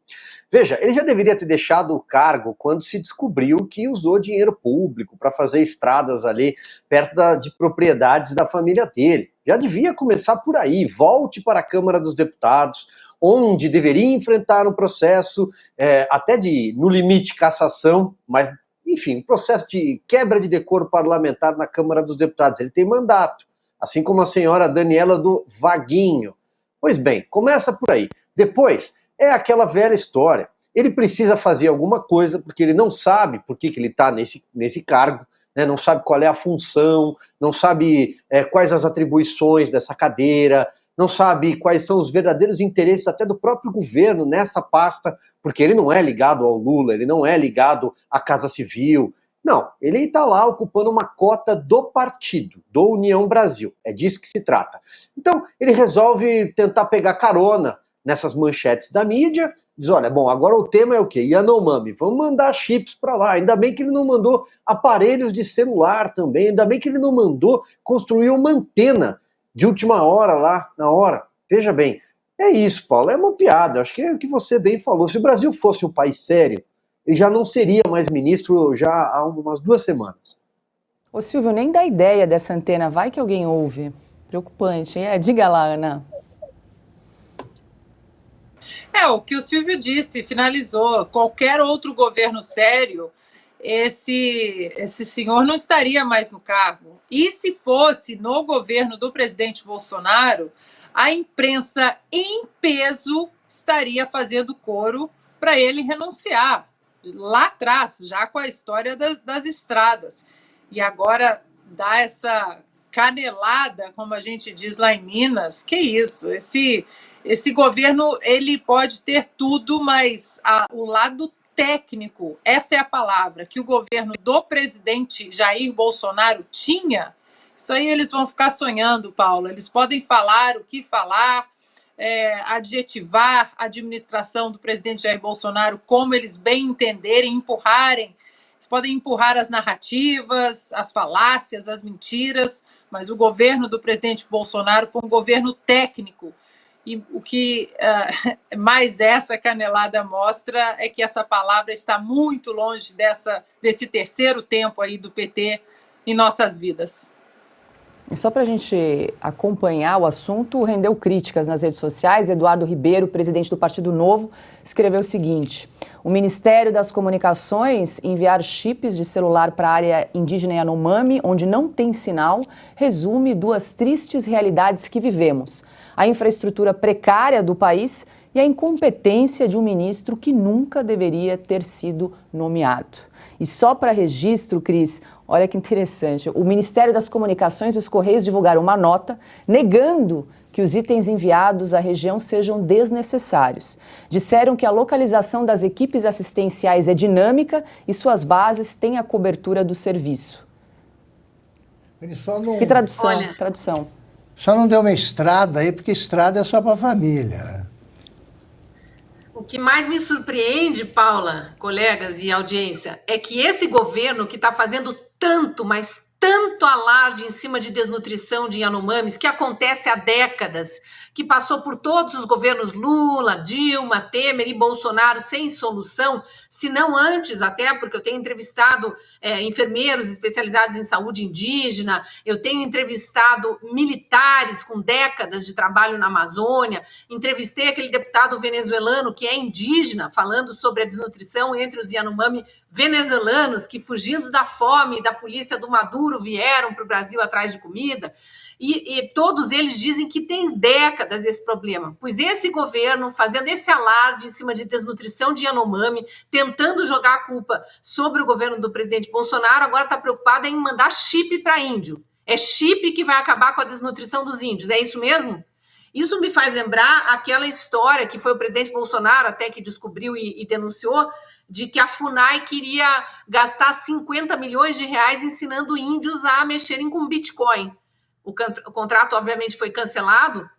Veja, ele já deveria ter deixado o cargo quando se descobriu que usou dinheiro público para fazer estradas ali perto de propriedades da família dele. Já devia começar por aí, volte para a Câmara dos Deputados, onde deveria enfrentar um processo até no limite, cassação, mas, enfim, um processo de quebra de decoro parlamentar na Câmara dos Deputados. Ele tem mandato, assim como a senhora Daniela do Vaguinho. Pois bem, começa por aí. Depois, é aquela velha história. Ele precisa fazer alguma coisa, porque ele não sabe por que ele está nesse cargo, né? Não sabe qual é a função, não sabe quais as atribuições dessa cadeira, não sabe quais são os verdadeiros interesses até do próprio governo nessa pasta, porque ele não é ligado ao Lula, ele não é ligado à Casa Civil. Não, ele está lá ocupando uma cota do partido, do União Brasil. É disso que se trata. Então, ele resolve tentar pegar carona nessas manchetes da mídia, diz, olha, bom, agora o tema é o quê? Yanomami, vamos mandar chips para lá. Ainda bem que ele não mandou aparelhos de celular também, ainda bem que ele não mandou construir uma antena de última hora lá, na hora. Veja bem, é isso, Paulo, é uma piada, acho que é o que você bem falou. Se o Brasil fosse um país sério, ele já não seria mais ministro já há umas 2 semanas. Ô Silvio, nem dá ideia dessa antena, vai que alguém ouve. Preocupante, hein? Diga lá, Ana. O que o Silvio disse, finalizou. Qualquer outro governo sério, esse senhor não estaria mais no cargo. E se fosse no governo do presidente Bolsonaro, a imprensa em peso estaria fazendo coro para ele renunciar. Lá atrás, já com a história das estradas. E agora dá essa canelada, como a gente diz lá em Minas. Que isso? Esse governo ele pode ter tudo, mas o lado técnico, essa é a palavra, que o governo do presidente Jair Bolsonaro tinha, isso aí eles vão ficar sonhando, Paulo. Eles podem falar o que falar, adjetivar a administração do presidente Jair Bolsonaro como eles bem entenderem, empurrarem. Eles podem empurrar as narrativas, as falácias, as mentiras, mas o governo do presidente Bolsonaro foi um governo técnico. E o que mais essa canelada mostra é que essa palavra está muito longe desse terceiro tempo aí do PT em nossas vidas. E só para a gente acompanhar o assunto, rendeu críticas nas redes sociais. Eduardo Ribeiro, presidente do Partido Novo, escreveu o seguinte: o Ministério das Comunicações enviar chips de celular para a área indígena Yanomami, onde não tem sinal, resume 2 tristes realidades que vivemos: a infraestrutura precária do país e a incompetência de um ministro que nunca deveria ter sido nomeado. E só para registro, Cris, olha que interessante, o Ministério das Comunicações e os Correios divulgaram uma nota negando que os itens enviados à região sejam desnecessários. Disseram que a localização das equipes assistenciais é dinâmica e suas bases têm a cobertura do serviço. Ele só não... Que tradução, tradução. Só não deu uma estrada aí, porque estrada é só para a família, né? O que mais me surpreende, Paula, colegas e audiência, é que esse governo que está fazendo tanto, mas tanto alarde em cima de desnutrição de Yanomamis, que acontece há décadas, que passou por todos os governos Lula, Dilma, Temer e Bolsonaro sem solução, se não antes até, porque eu tenho entrevistado enfermeiros especializados em saúde indígena, eu tenho entrevistado militares com décadas de trabalho na Amazônia, entrevistei aquele deputado venezuelano que é indígena, falando sobre a desnutrição entre os Yanomami venezuelanos que, fugindo da fome e da polícia do Maduro, vieram para o Brasil atrás de comida. E todos eles dizem que tem décadas esse problema, pois esse governo, fazendo esse alarde em cima de desnutrição de Yanomami, tentando jogar a culpa sobre o governo do presidente Bolsonaro, agora está preocupado em mandar chip para índio. É chip que vai acabar com a desnutrição dos índios, é isso mesmo? Isso me faz lembrar aquela história que foi o presidente Bolsonaro até que descobriu e denunciou, de que a FUNAI queria gastar 50 milhões de reais ensinando índios a mexerem com Bitcoin. O contrato, obviamente, foi cancelado,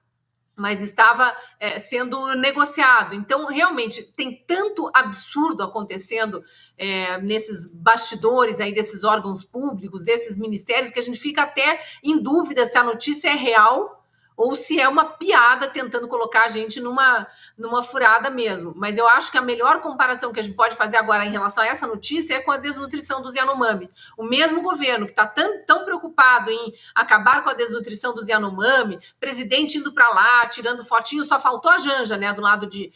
mas estava sendo negociado. Então, realmente, tem tanto absurdo acontecendo nesses bastidores aí desses órgãos públicos, desses ministérios, que a gente fica até em dúvida se a notícia é real ou se é uma piada tentando colocar a gente numa furada mesmo. Mas eu acho que a melhor comparação que a gente pode fazer agora em relação a essa notícia é com a desnutrição dos Yanomami. O mesmo governo que está tão preocupado em acabar com a desnutrição dos Yanomami, presidente indo para lá, tirando fotinho, só faltou a Janja, né, do lado de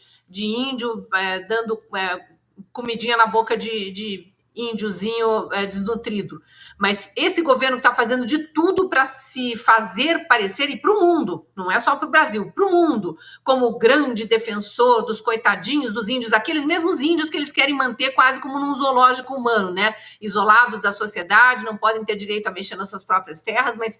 índio, dando comidinha na boca de índiozinho desnutrido. Mas esse governo está fazendo de tudo para se fazer parecer, e para o mundo, não é só para o Brasil, para o mundo, como o grande defensor dos coitadinhos dos índios, aqueles mesmos índios que eles querem manter quase como num zoológico humano, né? Isolados da sociedade, não podem ter direito a mexer nas suas próprias terras, mas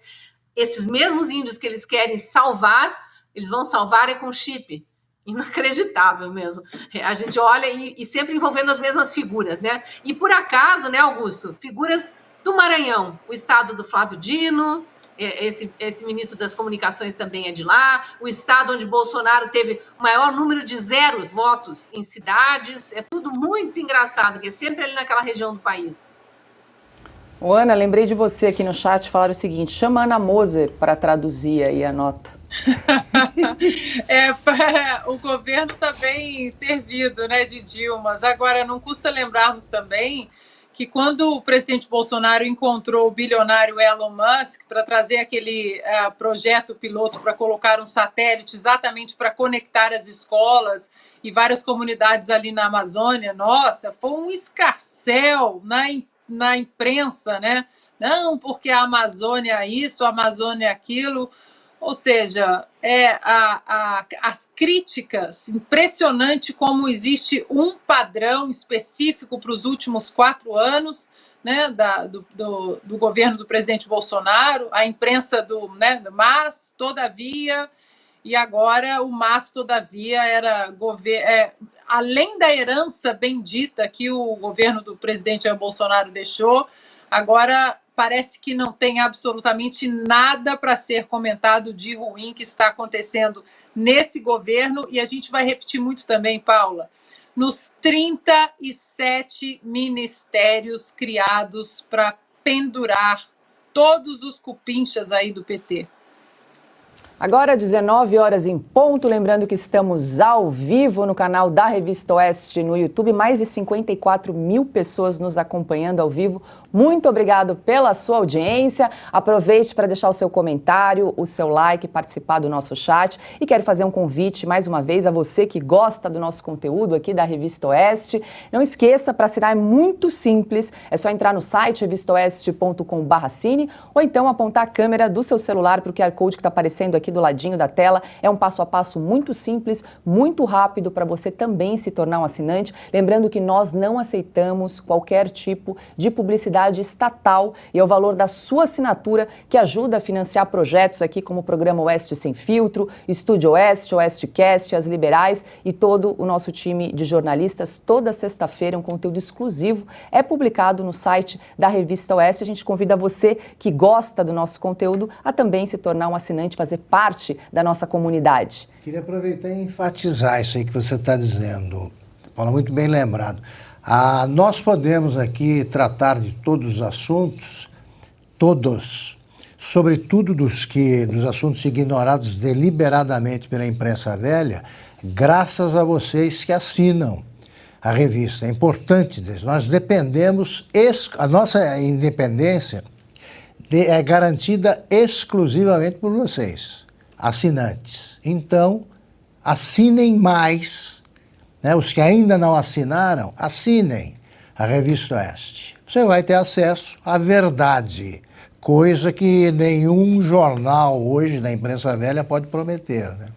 esses mesmos índios que eles querem salvar, eles vão salvar com chip. Inacreditável mesmo. A gente olha e sempre envolvendo as mesmas figuras, né? E por acaso, né, Augusto? Figuras do Maranhão, o estado do Flávio Dino, esse ministro das Comunicações também é de lá, o estado onde Bolsonaro teve o maior número de 0 votos em cidades, é tudo muito engraçado, que é sempre ali naquela região do país. Ô, Ana, lembrei de você aqui no chat falar o seguinte, chama a Ana Moser para traduzir aí a nota. O governo está bem servido, né, de Dilmas. Agora, não custa lembrarmos também que quando o presidente Bolsonaro encontrou o bilionário Elon Musk para trazer aquele projeto piloto para colocar um satélite exatamente para conectar as escolas e várias comunidades ali na Amazônia, nossa, foi um escarcéu na imprensa, né? Não, porque a Amazônia isso, a Amazônia aquilo. Ou seja, as críticas, impressionante como existe um padrão específico para os últimos 4 anos, né, do governo do presidente Bolsonaro, a imprensa do Mas, todavia, e agora o Mas, todavia, era além da herança bendita que o governo do presidente Jair Bolsonaro deixou, agora parece que não tem absolutamente nada para ser comentado de ruim que está acontecendo nesse governo. E a gente vai repetir muito também, Paula, nos 37 ministérios criados para pendurar todos os cupinchas aí do PT. Agora, 19 horas em ponto, lembrando que estamos ao vivo no canal da Revista Oeste no YouTube, mais de 54 mil pessoas nos acompanhando ao vivo. Muito obrigado pela sua audiência. Aproveite para deixar o seu comentário, o seu like, participar do nosso chat. E quero fazer um convite, mais uma vez, a você que gosta do nosso conteúdo aqui da Revista Oeste. Não esqueça, para assinar é muito simples. É só entrar no site revistaoeste.com/assine ou então apontar a câmera do seu celular para o QR Code que está aparecendo aqui do ladinho da tela. É um passo a passo muito simples, muito rápido para você também se tornar um assinante. Lembrando que nós não aceitamos qualquer tipo de publicidade estatal e é o valor da sua assinatura que ajuda a financiar projetos aqui como o programa Oeste Sem Filtro, Estúdio Oeste, Oestecast, As Liberais e todo o nosso time de jornalistas. Toda sexta-feira um conteúdo exclusivo é publicado no site da Revista Oeste. A gente convida você que gosta do nosso conteúdo a também se tornar um assinante, fazer parte da nossa comunidade. Queria aproveitar e enfatizar isso aí que você está dizendo, Paula, muito bem lembrado. Nós podemos aqui tratar de todos os assuntos, sobretudo dos assuntos ignorados deliberadamente pela imprensa velha, graças a vocês que assinam a revista. É importante dizer, nós dependemos, a nossa independência é garantida exclusivamente por vocês, assinantes. Então, assinem mais. Os que ainda não assinaram, assinem a Revista Oeste. Você vai ter acesso à verdade, coisa que nenhum jornal hoje da imprensa velha pode prometer, né?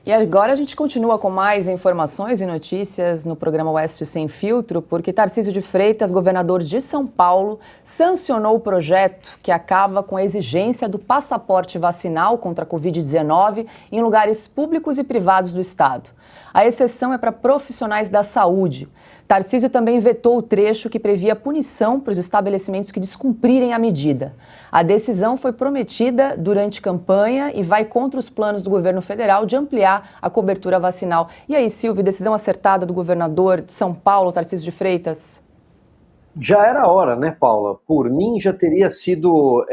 E agora a gente continua com mais informações e notícias no programa Oeste Sem Filtro, porque Tarcísio de Freitas, governador de São Paulo, sancionou o projeto que acaba com a exigência do passaporte vacinal contra a Covid-19 em lugares públicos e privados do estado. A exceção é para profissionais da saúde. Tarcísio também vetou o trecho que previa punição para os estabelecimentos que descumprirem a medida. A decisão foi prometida durante campanha e vai contra os planos do governo federal de ampliar a cobertura vacinal. E aí, Silvio, decisão acertada do governador de São Paulo, Tarcísio de Freitas? Já era hora, né, Paula? Por mim já teria sido,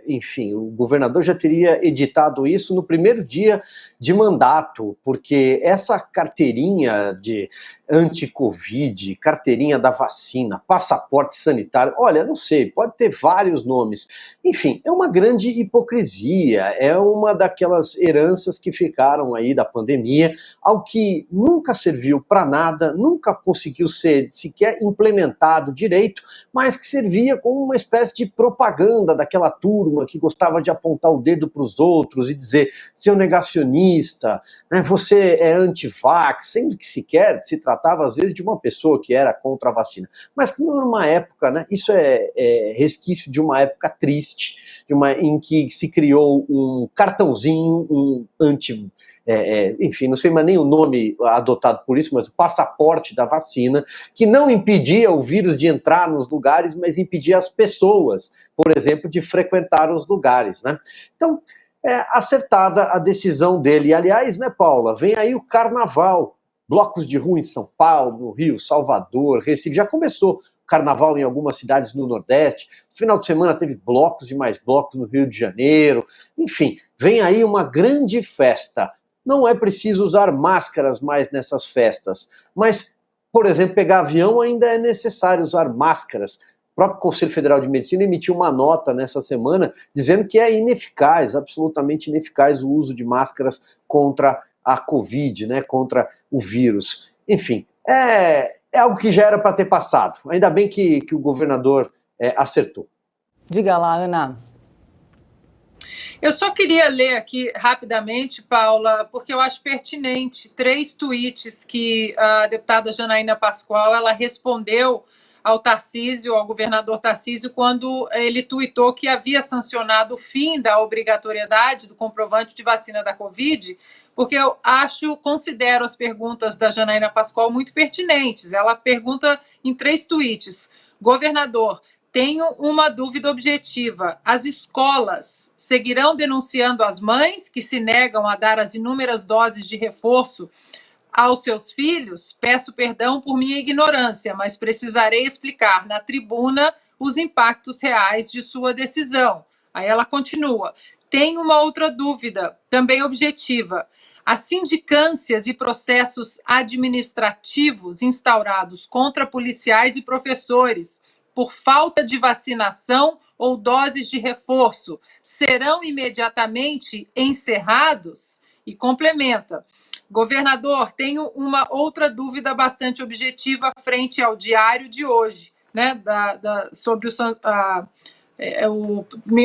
enfim, o governador já teria editado isso no primeiro dia de mandato, porque essa carteirinha de anti-Covid, carteirinha da vacina, passaporte sanitário, olha, não sei, pode ter vários nomes. Enfim, é uma grande hipocrisia, é uma daquelas heranças que ficaram aí da pandemia, algo que nunca serviu para nada, nunca conseguiu ser sequer implementado direito, mas que servia como uma espécie de propaganda daquela turma que gostava de apontar o dedo para os outros e dizer, seu negacionista, né, você é anti-vax, sendo que sequer se tratava às vezes de uma pessoa que era contra a vacina. Mas numa época, né, isso é resquício de uma época triste, em que se criou um cartãozinho, um enfim, não sei mais nem o nome adotado por isso, mas o passaporte da vacina, que não impedia o vírus de entrar nos lugares, mas impedia as pessoas, por exemplo, de frequentar os lugares, né? Então, acertada a decisão dele. E, aliás, né, Paula, vem aí o carnaval, blocos de rua em São Paulo, no Rio, Salvador, Recife, já começou o carnaval em algumas cidades no Nordeste, no final de semana teve blocos e mais blocos no Rio de Janeiro, enfim, vem aí uma grande festa. Não é preciso usar máscaras mais nessas festas, mas, por exemplo, pegar avião ainda é necessário usar máscaras. O próprio Conselho Federal de Medicina emitiu uma nota nessa semana dizendo que é ineficaz, absolutamente ineficaz o uso de máscaras contra a Covid, né, contra o vírus. Enfim, é algo que já era para ter passado. Ainda bem que o governador acertou. Diga lá, Ana. Eu só queria ler aqui rapidamente, Paula, porque eu acho pertinente 3 tweets que a deputada Janaína Pascoal ela respondeu ao Tarcísio, ao governador Tarcísio, quando ele tuitou que havia sancionado o fim da obrigatoriedade do comprovante de vacina da Covid, porque eu considero as perguntas da Janaína Pascoal muito pertinentes. Ela pergunta em 3 tweets: governador, tenho uma dúvida objetiva. As escolas seguirão denunciando as mães que se negam a dar as inúmeras doses de reforço aos seus filhos? Peço perdão por minha ignorância, mas precisarei explicar na tribuna os impactos reais de sua decisão. Aí ela continua. Tenho uma outra dúvida, também objetiva. As sindicâncias e processos administrativos instaurados contra policiais e professores por falta de vacinação ou doses de reforço, serão imediatamente encerrados? E complementa: governador, tenho uma outra dúvida bastante objetiva frente ao diário de hoje, né, sobre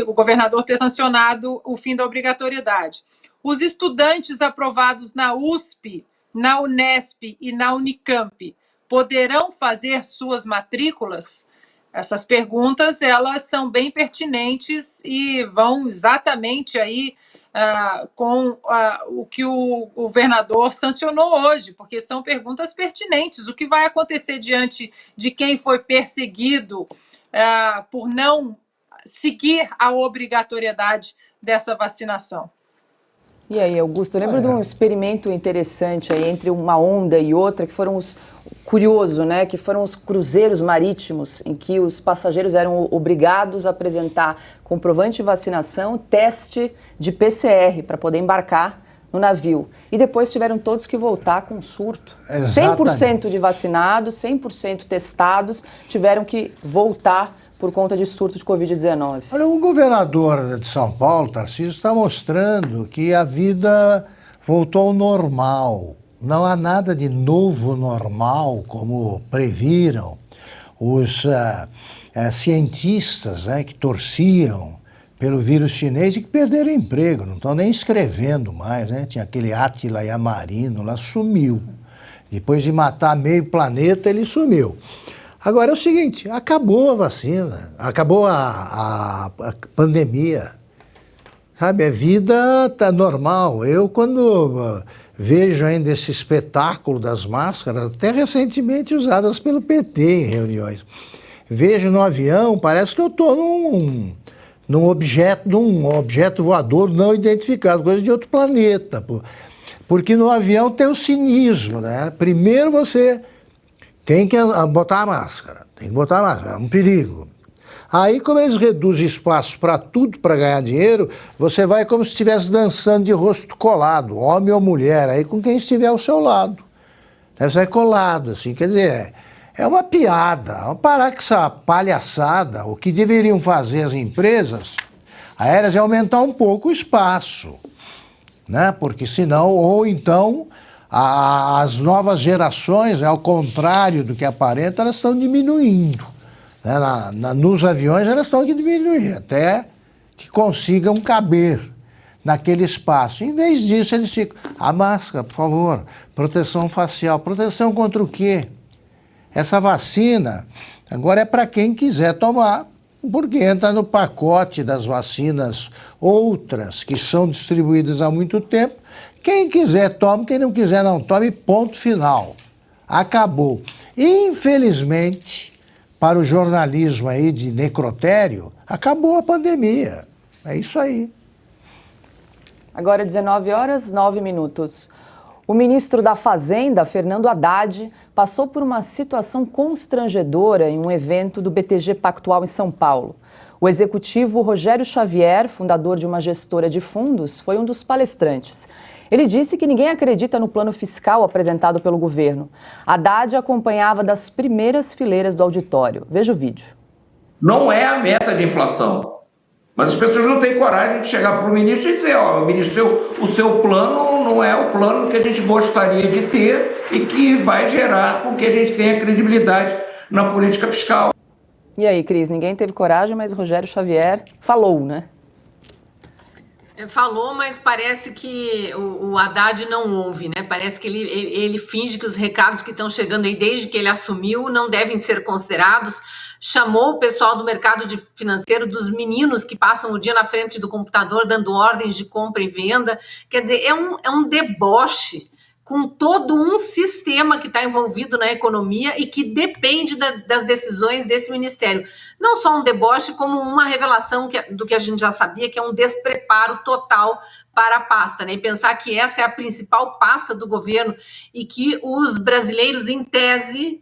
o governador ter sancionado o fim da obrigatoriedade. Os estudantes aprovados na USP, na Unesp e na Unicamp poderão fazer suas matrículas? Essas perguntas, elas são bem pertinentes e vão exatamente aí com o que o governador sancionou hoje, porque são perguntas pertinentes. O que vai acontecer diante de quem foi perseguido por não seguir a obrigatoriedade dessa vacinação? E aí, Augusto, eu lembro de um experimento interessante aí entre uma onda e outra, que foram curioso, né, que foram os cruzeiros marítimos, em que os passageiros eram obrigados a apresentar comprovante de vacinação, teste de PCR para poder embarcar no navio. E depois tiveram todos que voltar com surto. Exatamente. 100% de vacinados, 100% testados, tiveram que voltar por conta de surto de Covid-19. Olha, o governador de São Paulo, Tarcísio, está mostrando que a vida voltou ao normal. Não há nada de novo normal, como previram os cientistas, né, que torciam pelo vírus chinês e que perderam emprego, não estão nem escrevendo mais, né? Tinha aquele Átila Yamarino lá, sumiu. Depois de matar meio planeta, ele sumiu. Agora é o seguinte, acabou a vacina, acabou a pandemia, sabe? A vida está normal. Eu, quando vejo ainda esse espetáculo das máscaras, até recentemente usadas pelo PT em reuniões, vejo no avião, parece que eu estou num objeto voador não identificado, coisa de outro planeta. Porque no avião tem o cinismo, né? Primeiro você tem que botar a máscara, Tem que botar máscara, é um perigo. Aí, como eles reduzem espaço para tudo, para ganhar dinheiro, você vai como se estivesse dançando de rosto colado, homem ou mulher, aí com quem estiver ao seu lado. Você vai colado, assim, quer dizer, é uma piada. Vamos parar com essa palhaçada. O que deveriam fazer as empresas aéreas é aumentar um pouco o espaço, né? Porque senão, ou então, as novas gerações, ao contrário do que aparenta, elas estão diminuindo. Né? Nos aviões elas estão aqui diminuindo, até que consigam caber naquele espaço. Em vez disso, eles ficam, a máscara, por favor, proteção facial. Proteção contra o quê? Essa vacina agora é para quem quiser tomar, porque entra no pacote das vacinas outras que são distribuídas há muito tempo. Quem quiser tome, quem não quiser não tome, ponto final. Acabou. Infelizmente, para o jornalismo aí de necrotério, acabou a pandemia. É isso aí. Agora 19h09. O ministro da Fazenda, Fernando Haddad, passou por uma situação constrangedora em um evento do BTG Pactual em São Paulo. O executivo Rogério Xavier, fundador de uma gestora de fundos, foi um dos palestrantes. Ele disse que ninguém acredita no plano fiscal apresentado pelo governo. Haddad acompanhava das primeiras fileiras do auditório. Veja o vídeo. Não é a meta de inflação. Mas as pessoas não têm coragem de chegar para o ministro e dizer, ó, ministro, o seu plano não é o plano que a gente gostaria de ter e que vai gerar com que a gente tenha credibilidade na política fiscal. E aí, Cris, ninguém teve coragem, mas o Rogério Xavier falou, né? Falou, mas parece que o Haddad não ouve, né? Parece que ele finge que os recados que estão chegando aí desde que ele assumiu não devem ser considerados. Chamou o pessoal do mercado financeiro dos meninos que passam o dia na frente do computador dando ordens de compra e venda. Quer dizer, é um deboche com todo um sistema que está envolvido na economia e que depende das decisões desse ministério. Não só um deboche, como uma revelação do que a gente já sabia, que é um despreparo total para a pasta, né? E pensar que essa é a principal pasta do governo e que os brasileiros, em tese,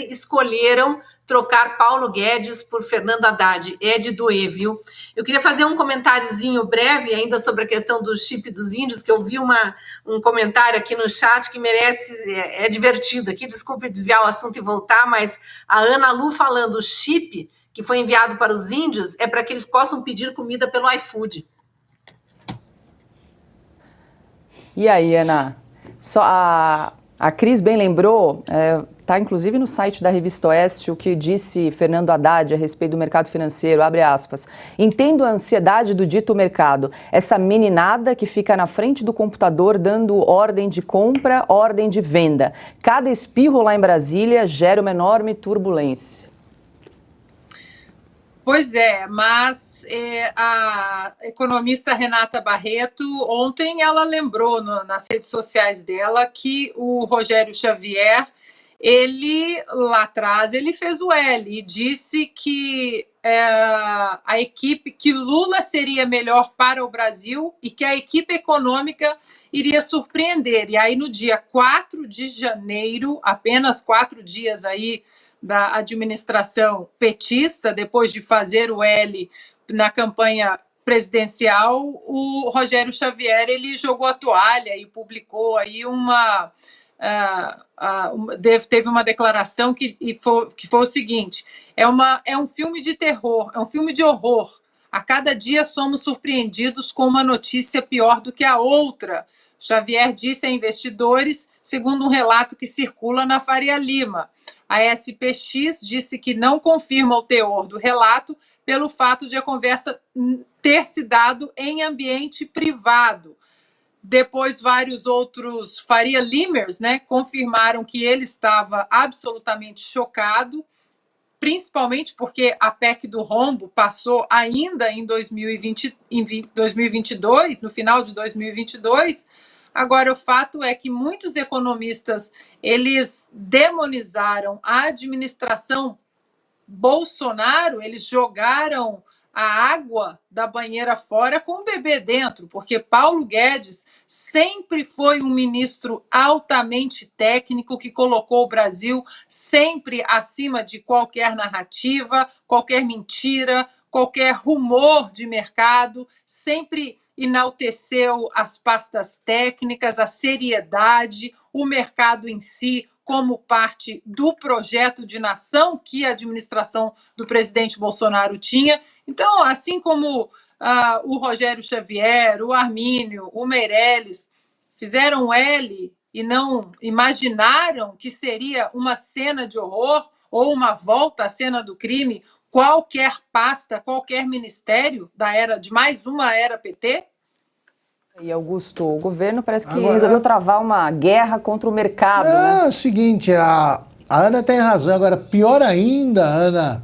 escolheram trocar Paulo Guedes por Fernando Haddad. É de doer, viu? Eu queria fazer um comentáriozinho breve ainda sobre a questão do chip dos índios, que eu vi um comentário aqui no chat que merece, é divertido aqui, desculpe desviar o assunto e voltar, mas a Ana Lu falando, o chip que foi enviado para os índios é para que eles possam pedir comida pelo iFood. E aí, Ana? Só a Cris bem lembrou, está inclusive no site da Revista Oeste, o que disse Fernando Haddad a respeito do mercado financeiro, abre aspas, entendo a ansiedade do dito mercado, essa meninada que fica na frente do computador dando ordem de compra, ordem de venda. Cada espirro lá em Brasília gera uma enorme turbulência. Pois é, mas a economista Renata Barreto, ontem ela lembrou nas redes sociais dela que o Rogério Xavier, ele lá atrás, ele fez o L e disse que a equipe, que Lula seria melhor para o Brasil e que a equipe econômica iria surpreender. E aí no dia 4 de janeiro, apenas 4 dias aí da administração petista, depois de fazer o L na campanha presidencial, o Rogério Xavier ele jogou a toalha e publicou aí teve uma declaração que foi o seguinte, é um filme de terror, é um filme de horror. A cada dia somos surpreendidos com uma notícia pior do que a outra. Xavier disse a investidores, segundo um relato que circula na Faria Lima. A SPX disse que não confirma o teor do relato pelo fato de a conversa ter se dado em ambiente privado. Depois, vários outros Faria Limers, né, confirmaram que ele estava absolutamente chocado, principalmente porque a PEC do rombo passou ainda em 2022, no final de 2022. Agora, o fato é que muitos economistas, eles demonizaram a administração Bolsonaro, eles jogaram a água da banheira fora com o bebê dentro, porque Paulo Guedes sempre foi um ministro altamente técnico que colocou o Brasil sempre acima de qualquer narrativa, qualquer mentira, qualquer rumor de mercado, sempre enalteceu as pastas técnicas, a seriedade, o mercado em si, como parte do projeto de nação que a administração do presidente Bolsonaro tinha. Então, assim como o Rogério Xavier, o Armínio, o Meirelles fizeram L e não imaginaram que seria uma cena de horror ou uma volta à cena do crime, qualquer pasta, qualquer ministério de mais uma era PT? E, Augusto, o governo parece que resolveu travar uma guerra contra o mercado, né? É o seguinte, a Ana tem razão. Agora, pior ainda, Ana,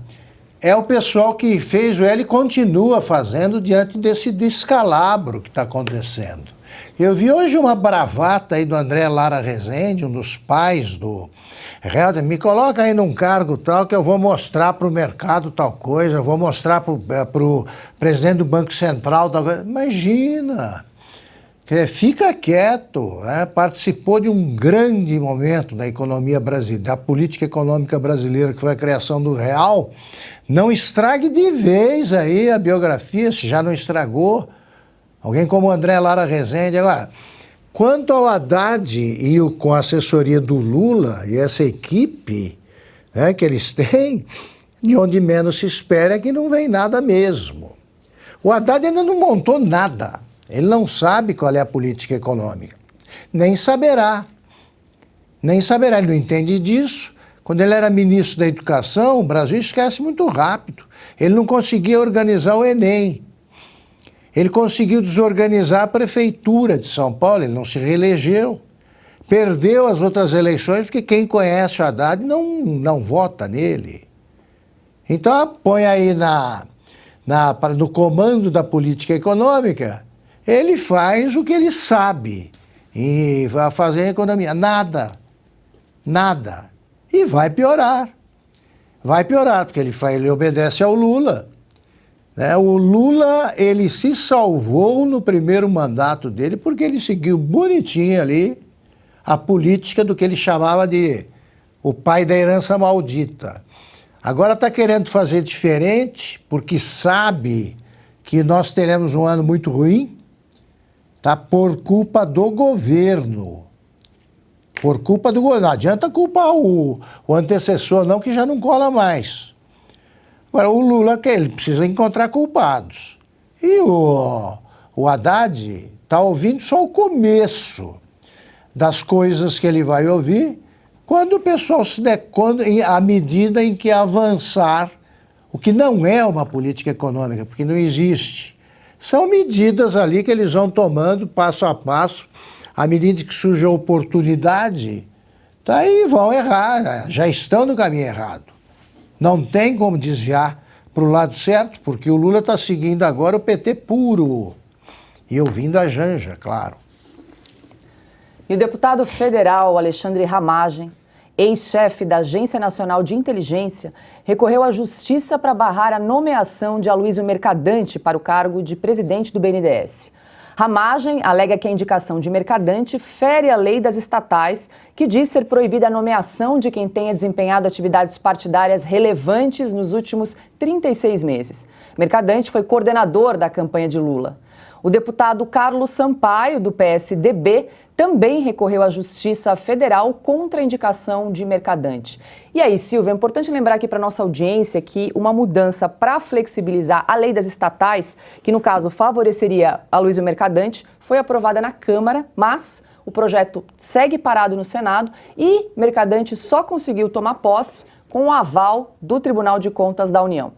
é o pessoal que fez o L e continua fazendo diante desse descalabro que está acontecendo. Eu vi hoje uma bravata aí do André Lara Rezende, um dos pais do Helder, me coloca aí num cargo tal que eu vou mostrar para o mercado tal coisa, eu vou mostrar para o presidente do Banco Central tal coisa. Imagina! Fica quieto, participou de um grande momento da economia brasileira, da política econômica brasileira, que foi a criação do real. Não estrague de vez aí a biografia, se já não estragou. Alguém como André Lara Rezende. Agora, quanto ao Haddad e com a assessoria do Lula e essa equipe que eles têm, de onde menos se espera é que não vem nada mesmo. O Haddad ainda não montou nada. Ele não sabe qual é a política econômica. Nem saberá. Nem saberá. Ele não entende disso. Quando ele era ministro da Educação, o Brasil esquece muito rápido. Ele não conseguia organizar o Enem. Ele conseguiu desorganizar a prefeitura de São Paulo, ele não se reelegeu. Perdeu as outras eleições porque quem conhece o Haddad não vota nele. Então põe aí no comando da política econômica, ele faz o que ele sabe e vai fazer a economia. Nada. E vai piorar. Porque ele obedece ao Lula. O Lula, ele se salvou no primeiro mandato dele porque ele seguiu bonitinho ali a política do que ele chamava de o pai da herança maldita. Agora está querendo fazer diferente porque sabe que nós teremos um ano muito ruim, por culpa do governo. Por culpa do governo. Não adianta culpar o antecessor, não, que já não cola mais. Agora, o Lula, ele precisa encontrar culpados. E o Haddad está ouvindo só o começo das coisas que ele vai ouvir quando o pessoal à medida em que avançar, o que não é uma política econômica, porque não existe. São medidas ali que eles vão tomando passo a passo, à medida que surge a oportunidade, e vão errar, já estão no caminho errado. Não tem como desviar para o lado certo, porque o Lula está seguindo agora o PT puro, e ouvindo a Janja, claro. E o deputado federal Alexandre Ramagem, ex-chefe da Agência Nacional de Inteligência, recorreu à Justiça para barrar a nomeação de Aloysio Mercadante para o cargo de presidente do BNDES. Ramagem alega que a indicação de Mercadante fere a lei das estatais, que diz ser proibida a nomeação de quem tenha desempenhado atividades partidárias relevantes nos últimos 36 meses. Mercadante foi coordenador da campanha de Lula. O deputado Carlos Sampaio, do PSDB, também recorreu à Justiça Federal contra a indicação de Mercadante. E aí, Silvia, é importante lembrar aqui para a nossa audiência que uma mudança para flexibilizar a lei das estatais, que no caso favoreceria Aloysio Mercadante, foi aprovada na Câmara, mas o projeto segue parado no Senado e Mercadante só conseguiu tomar posse com o aval do Tribunal de Contas da União.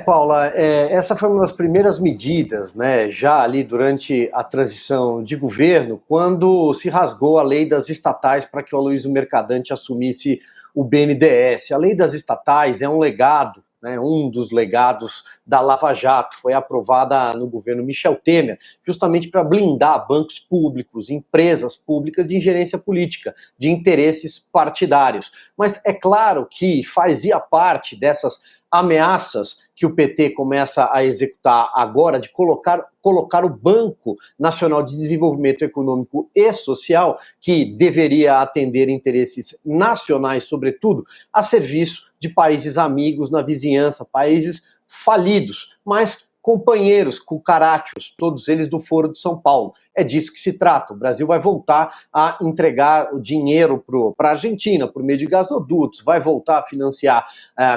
Paula, essa foi uma das primeiras medidas, né, já ali durante a transição de governo, quando se rasgou a lei das estatais para que o Aloysio Mercadante assumisse o BNDES. A lei das estatais é um legado, né, um dos legados da Lava Jato, foi aprovada no governo Michel Temer, justamente para blindar bancos públicos, empresas públicas de ingerência política, de interesses partidários. Mas é claro que fazia parte dessas ameaças que o PT começa a executar agora de colocar o Banco Nacional de Desenvolvimento Econômico e Social, que deveria atender interesses nacionais, sobretudo, a serviço de países amigos na vizinhança, países falidos, mas companheiros, cucarachos, todos eles do Foro de São Paulo. É disso que se trata. O Brasil vai voltar a entregar o dinheiro para a Argentina por meio de gasodutos, vai voltar a financiar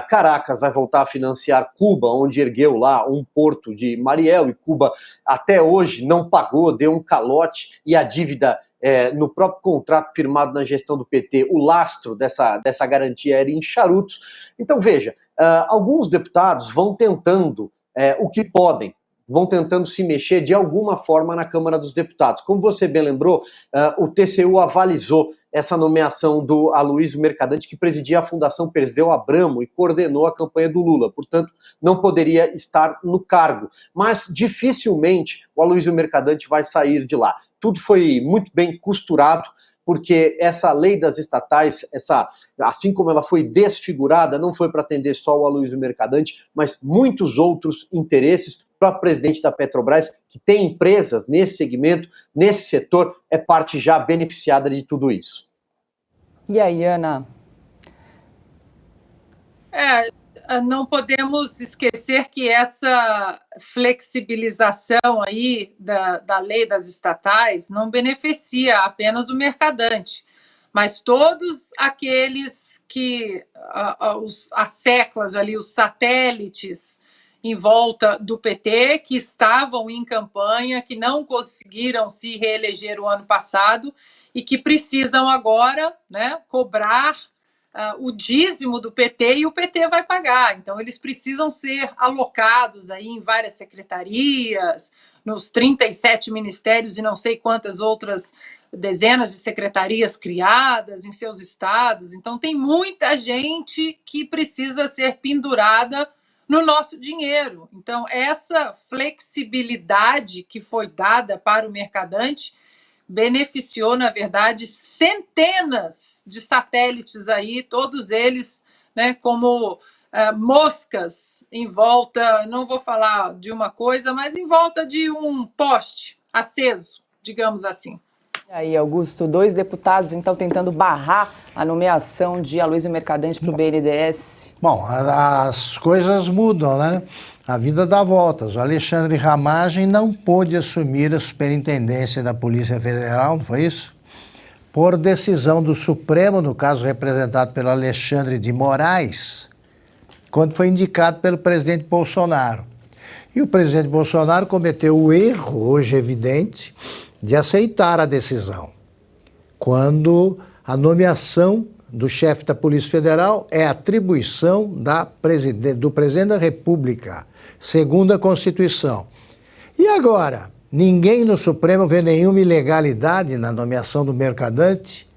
Caracas, vai voltar a financiar Cuba, onde ergueu lá um porto de Mariel, e Cuba até hoje não pagou, deu um calote, e a dívida no próprio contrato firmado na gestão do PT, o lastro dessa garantia era em charutos. Então, veja, alguns deputados vão tentando o que podem, vão tentando se mexer de alguma forma na Câmara dos Deputados. Como você bem lembrou, o TCU avalizou essa nomeação do Aloysio Mercadante, que presidia a Fundação Perseu Abramo e coordenou a campanha do Lula, portanto, não poderia estar no cargo. Mas, dificilmente, o Aloysio Mercadante vai sair de lá. Tudo foi muito bem costurado, porque essa lei das estatais, assim como ela foi desfigurada, não foi para atender só o Aloysio Mercadante, mas muitos outros interesses. O próprio presidente da Petrobras, que tem empresas nesse segmento, nesse setor, é parte já beneficiada de tudo isso. E aí, Ana? Não podemos esquecer que essa flexibilização aí da lei das estatais não beneficia apenas o mercadante, mas todos aqueles que as seclas ali, os satélites em volta do PT, que estavam em campanha, que não conseguiram se reeleger o ano passado e que precisam agora, né, cobrar o dízimo do PT, e o PT vai pagar. Então, eles precisam ser alocados aí em várias secretarias, nos 37 ministérios e não sei quantas outras dezenas de secretarias criadas em seus estados. Então, tem muita gente que precisa ser pendurada no nosso dinheiro. Então, essa flexibilidade que foi dada para o mercadante beneficiou, na verdade, centenas de satélites aí, todos eles, né, como moscas em volta, não vou falar de uma coisa, mas em volta de um poste aceso, digamos assim. E aí, Augusto, 2 deputados, então, tentando barrar a nomeação de Aloysio Mercadante para o BNDES. Bom, as coisas mudam, né? A vida dá voltas. O Alexandre Ramagem não pôde assumir a superintendência da Polícia Federal, não foi isso? Por decisão do Supremo, no caso representado pelo Alexandre de Moraes, quando foi indicado pelo presidente Bolsonaro. E o presidente Bolsonaro cometeu o erro, hoje evidente, de aceitar a decisão, quando a nomeação do chefe da Polícia Federal é atribuição do presidente da República, segundo a Constituição. E agora, ninguém no Supremo vê nenhuma ilegalidade na nomeação do Mercadante?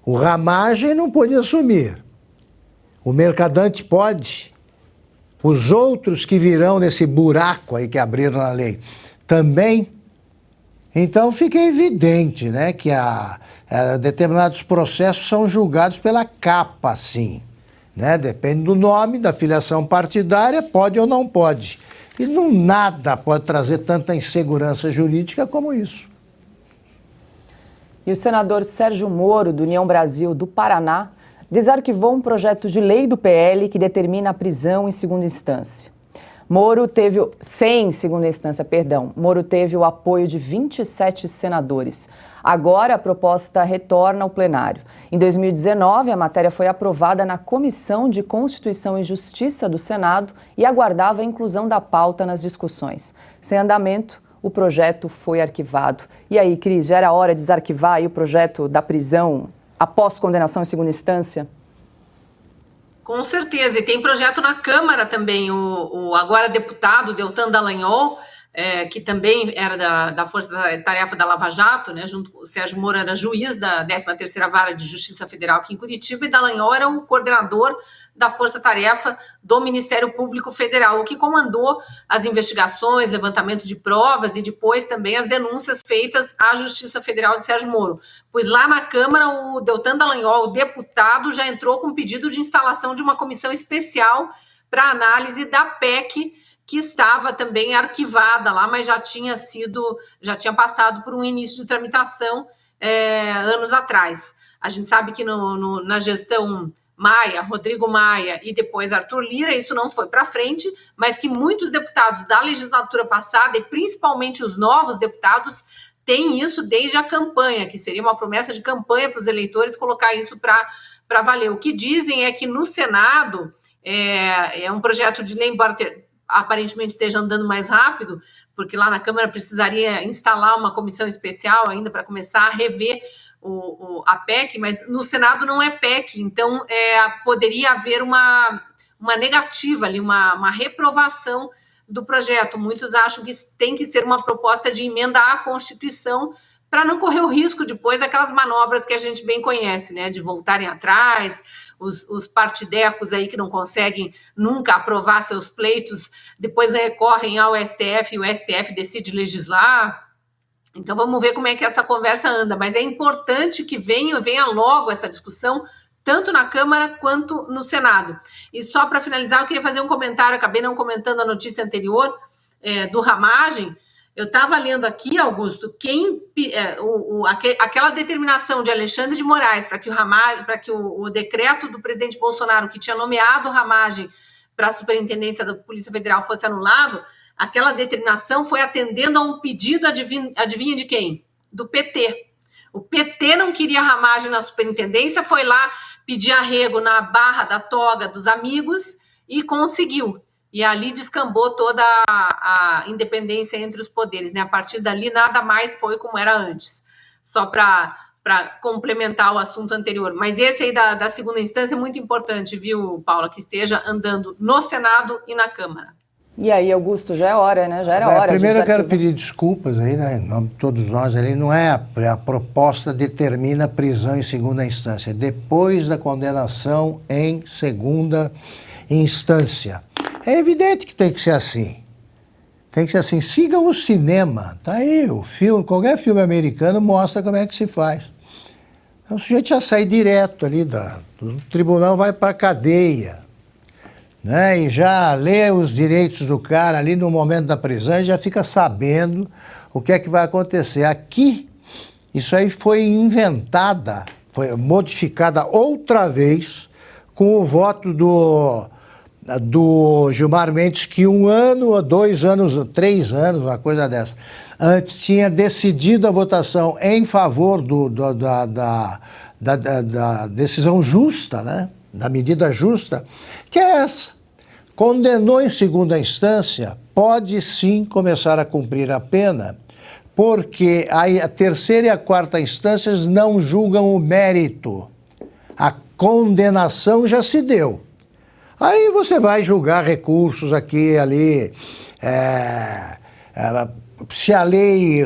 O Ramagem não pôde assumir. O Mercadante pode. Os outros que virão nesse buraco aí que abriram na lei também. Então fica evidente, né, que determinados processos são julgados pela capa, sim. Né? Depende do nome, da filiação partidária, pode ou não pode. E nada pode trazer tanta insegurança jurídica como isso. E o senador Sérgio Moro, do União Brasil do Paraná, desarquivou um projeto de lei do PL que determina a prisão em segunda instância. Moro teve o apoio de 27 senadores. Agora a proposta retorna ao plenário. Em 2019, a matéria foi aprovada na Comissão de Constituição e Justiça do Senado e aguardava a inclusão da pauta nas discussões. Sem andamento, o projeto foi arquivado. E aí, Cris, já era hora de desarquivar aí o projeto da prisão após condenação em segunda instância? Com certeza, e tem projeto na Câmara também, o agora deputado Deltan Dallagnol, que também era da Força Tarefa da Lava Jato, né, junto com o Sérgio Moro, era juiz da 13ª Vara de Justiça Federal aqui em Curitiba, e Dallagnol era o coordenador da Força Tarefa do Ministério Público Federal, o que comandou as investigações, levantamento de provas e depois também as denúncias feitas à Justiça Federal de Sérgio Moro. Pois lá na Câmara, o Deltan Dallagnol, o deputado, já entrou com pedido de instalação de uma comissão especial para análise da PEC, que estava também arquivada lá, mas já tinha passado por um início de tramitação anos atrás. A gente sabe que na gestão Maia, Rodrigo Maia e depois Arthur Lira, isso não foi para frente, mas que muitos deputados da legislatura passada, e principalmente os novos deputados, têm isso desde a campanha, que seria uma promessa de campanha para os eleitores colocar isso para valer. O que dizem é que no Senado é um projeto de lei, embora aparentemente esteja andando mais rápido, porque lá na Câmara precisaria instalar uma comissão especial ainda para começar a rever a PEC, mas no Senado não é PEC, então poderia haver uma negativa ali, uma reprovação do projeto. Muitos acham que tem que ser uma proposta de emenda à Constituição para não correr o risco depois daquelas manobras que a gente bem conhece, né, de voltarem atrás, os partidecos aí que não conseguem nunca aprovar seus pleitos, depois recorrem ao STF e o STF decide legislar. Então vamos ver como é que essa conversa anda, mas é importante que venha logo essa discussão, tanto na Câmara quanto no Senado. E só para finalizar, eu queria fazer um comentário, acabei não comentando a notícia anterior, do Ramagem. Eu estava lendo aqui, Augusto, aquela determinação de Alexandre de Moraes para que o decreto do presidente Bolsonaro, que tinha nomeado o Ramagem para a Superintendência da Polícia Federal, fosse anulado, aquela determinação foi atendendo a um pedido, adivinha de quem? Do PT. O PT não queria Ramagem na Superintendência, foi lá pedir arrego na barra da toga dos amigos e conseguiu. E ali descambou toda a independência entre os poderes, né? A partir dali, nada mais foi como era antes. Só para complementar o assunto anterior. Mas esse aí da segunda instância é muito importante, viu, Paula? Que esteja andando no Senado e na Câmara. E aí, Augusto, já é hora, né? Já era hora. Primeiro eu quero pedir desculpas aí, né, em nome de todos nós. Ali não é a proposta determina prisão em segunda instância, é depois da condenação em segunda instância. É evidente que tem que ser assim. Tem que ser assim. Sigam o cinema. Tá aí o filme, qualquer filme americano mostra como é que se faz. Então, o sujeito já sai direto ali do tribunal, vai para a cadeia, né? E já lê os direitos do cara ali no momento da prisão e já fica sabendo o que é que vai acontecer. Aqui, isso aí foi inventada, foi modificada outra vez com o voto do Gilmar Mendes, que 1 ano, ou 2 anos, 3 anos, uma coisa dessa, antes tinha decidido a votação em favor da decisão justa, né? Da medida justa, que é essa. Condenou em segunda instância, pode sim começar a cumprir a pena, porque a terceira e a quarta instâncias não julgam o mérito. A condenação já se deu. Aí você vai julgar recursos aqui e ali,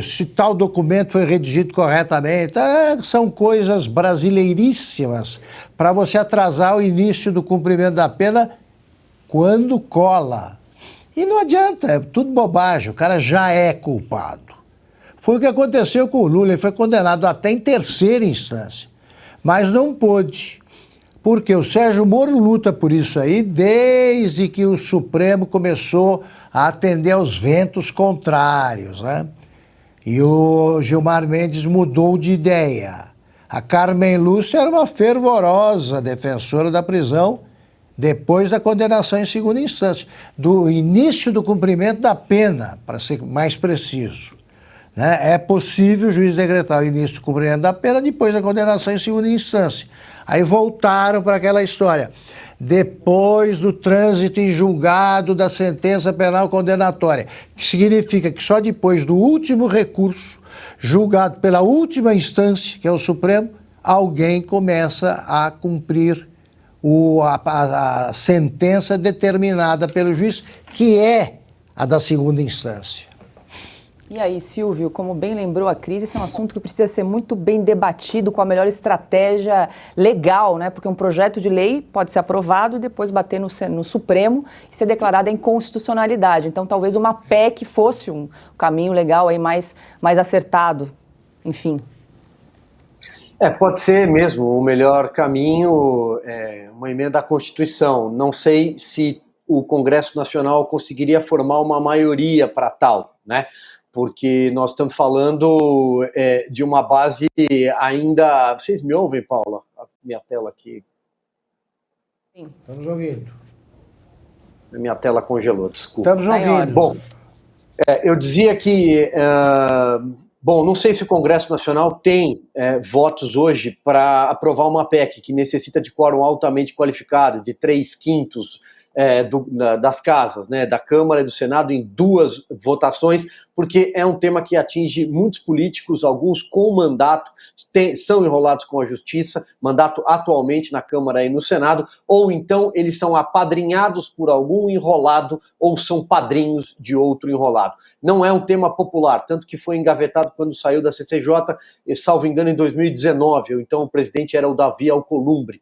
se tal documento foi redigido corretamente, são coisas brasileiríssimas para você atrasar o início do cumprimento da pena quando cola. E não adianta, é tudo bobagem, o cara já é culpado. Foi o que aconteceu com o Lula, ele foi condenado até em terceira instância, mas não pôde. Porque o Sérgio Moro luta por isso aí desde que o Supremo começou a atender aos ventos contrários, né? E o Gilmar Mendes mudou de ideia. A Carmen Lúcia era uma fervorosa defensora da prisão depois da condenação em segunda instância, do início do cumprimento da pena, para ser mais preciso, né? É possível o juiz decretar o início do cumprimento da pena depois da condenação em segunda instância. Aí voltaram para aquela história. Depois do trânsito em julgado da sentença penal condenatória, que significa que só depois do último recurso, julgado pela última instância, que é o Supremo, alguém começa a cumprir a sentença determinada pelo juiz, que é a da segunda instância. E aí, Silvio, como bem lembrou a crise, esse é um assunto que precisa ser muito bem debatido com a melhor estratégia legal, né? Porque um projeto de lei pode ser aprovado e depois bater no Supremo e ser declarada inconstitucionalidade. Então, talvez uma PEC fosse um caminho legal aí mais acertado, enfim. Pode ser mesmo o melhor caminho, uma emenda à Constituição. Não sei se o Congresso Nacional conseguiria formar uma maioria para tal, né? Porque nós estamos falando de uma base ainda... Vocês me ouvem, Paula? A minha tela aqui. Sim. Estamos ouvindo. A minha tela congelou, desculpa. Estamos ouvindo. Bom, eu dizia que... Bom, não sei se o Congresso Nacional tem votos hoje para aprovar uma PEC que necessita de quórum altamente qualificado, de 3/5 das casas, né, da Câmara e do Senado, em 2 votações, porque é um tema que atinge muitos políticos, alguns com mandato, são enrolados com a Justiça, mandato atualmente na Câmara e no Senado, ou então eles são apadrinhados por algum enrolado ou são padrinhos de outro enrolado. Não é um tema popular, tanto que foi engavetado quando saiu da CCJ, salvo engano, em 2019, ou então o presidente era o Davi Alcolumbre,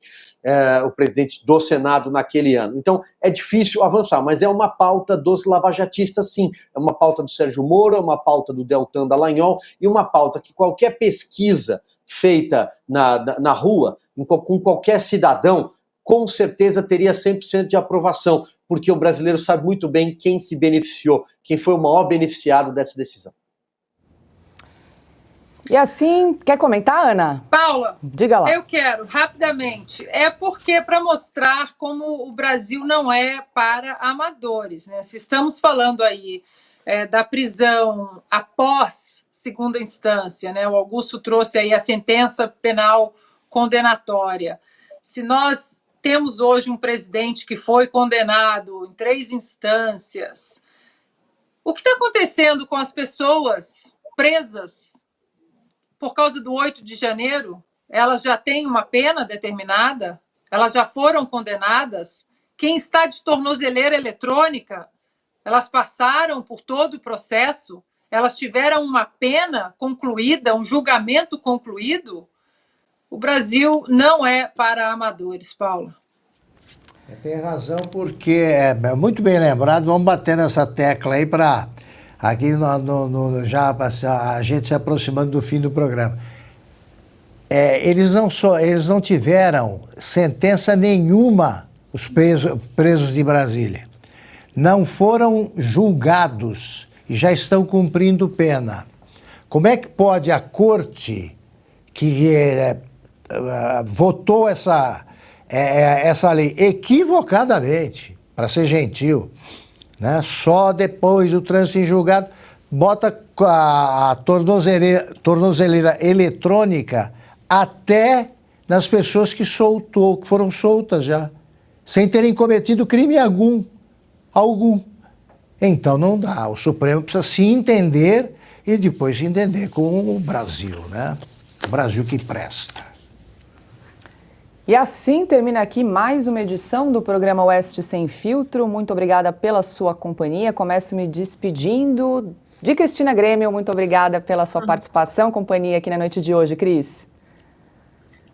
o presidente do Senado naquele ano. Então, é difícil avançar, mas é uma pauta dos lavajatistas, sim. É uma pauta do Sérgio Moro, é uma pauta do Deltan Dallagnol, e uma pauta que qualquer pesquisa feita na rua, com qualquer cidadão, com certeza teria 100% de aprovação, porque o brasileiro sabe muito bem quem se beneficiou, quem foi o maior beneficiado dessa decisão. E assim, quer comentar, Ana? Paula, diga lá. Eu quero, rapidamente. É porque para mostrar como o Brasil não é para amadores, né? Se estamos falando aí da prisão após segunda instância, né? O Augusto trouxe aí a sentença penal condenatória. Se nós temos hoje um presidente que foi condenado em 3 instâncias, o que está acontecendo com as pessoas presas por causa do 8 de janeiro? Elas já têm uma pena determinada? Elas já foram condenadas? Quem está de tornozeleira eletrônica, elas passaram por todo o processo? Elas tiveram uma pena concluída, um julgamento concluído? O Brasil não é para amadores, Paula. Tem razão, porque é muito bem lembrado. Vamos bater nessa tecla aí para... Aqui já a gente se aproximando do fim do programa. Eles não tiveram sentença nenhuma, os presos de Brasília. Não foram julgados e já estão cumprindo pena. Como é que pode a corte que votou essa lei equivocadamente, para ser gentil, né? Só depois do trânsito em julgado, bota a tornozeleira eletrônica até nas pessoas que foram soltas já, sem terem cometido crime algum. Então não dá, o Supremo precisa se entender e depois se entender com o Brasil, né? O Brasil que presta. E assim termina aqui mais uma edição do programa Oeste Sem Filtro. Muito obrigada pela sua companhia. Começo me despedindo de Cristina Grêmio. Muito obrigada pela sua participação, companhia aqui na noite de hoje, Cris.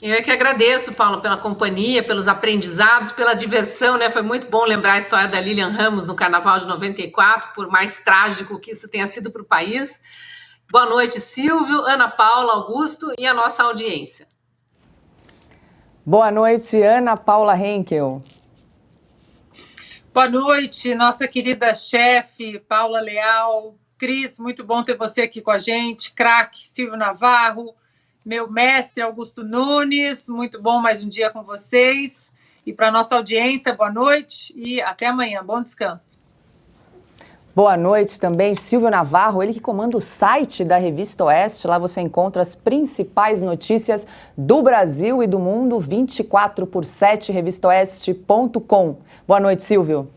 Eu é que agradeço, Paulo, pela companhia, pelos aprendizados, pela diversão, né? Foi muito bom lembrar a história da Lilian Ramos no Carnaval de 94, por mais trágico que isso tenha sido para o país. Boa noite, Silvio, Ana Paula, Augusto e a nossa audiência. Boa noite, Ana Paula Henkel. Boa noite, nossa querida chefe, Paula Leal. Cris, muito bom ter você aqui com a gente. Craque, Silvio Navarro. Meu mestre, Augusto Nunes. Muito bom mais um dia com vocês. E para a nossa audiência, boa noite e até amanhã. Bom descanso. Boa noite também, Silvio Navarro, ele que comanda o site da Revista Oeste. Lá você encontra as principais notícias do Brasil e do mundo, 24/7, revistaoeste.com. Boa noite, Silvio.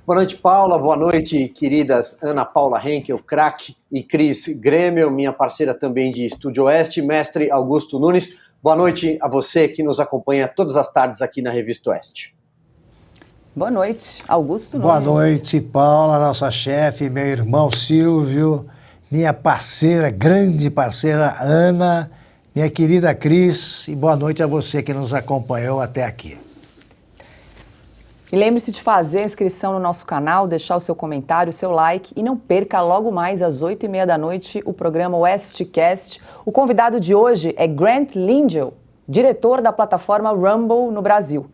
Boa noite, Paula. Boa noite, queridas Ana Paula Henkel, craque, e Cris Grêmio, minha parceira também de Estúdio Oeste, mestre Augusto Nunes. Boa noite a você que nos acompanha todas as tardes aqui na Revista Oeste. Boa noite, Augusto Nunes. Boa noite, Paula, nossa chefe, meu irmão Silvio, minha parceira, grande parceira Ana, minha querida Cris, e boa noite a você que nos acompanhou até aqui. E lembre-se de fazer a inscrição no nosso canal, deixar o seu comentário, o seu like e não perca logo mais às 8h30 da noite o programa Oestcast. O convidado de hoje é Grant Lindell, diretor da plataforma Rumble no Brasil.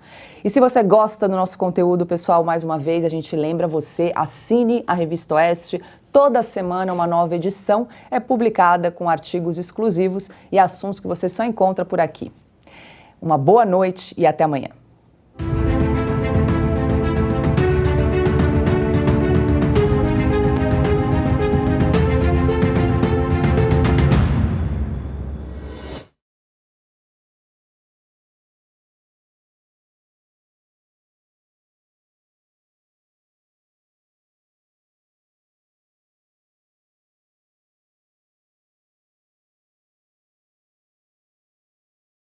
E se você gosta do nosso conteúdo, pessoal, mais uma vez a gente lembra você, assine a Revista Oeste. Toda semana uma nova edição é publicada com artigos exclusivos e assuntos que você só encontra por aqui. Uma boa noite e até amanhã.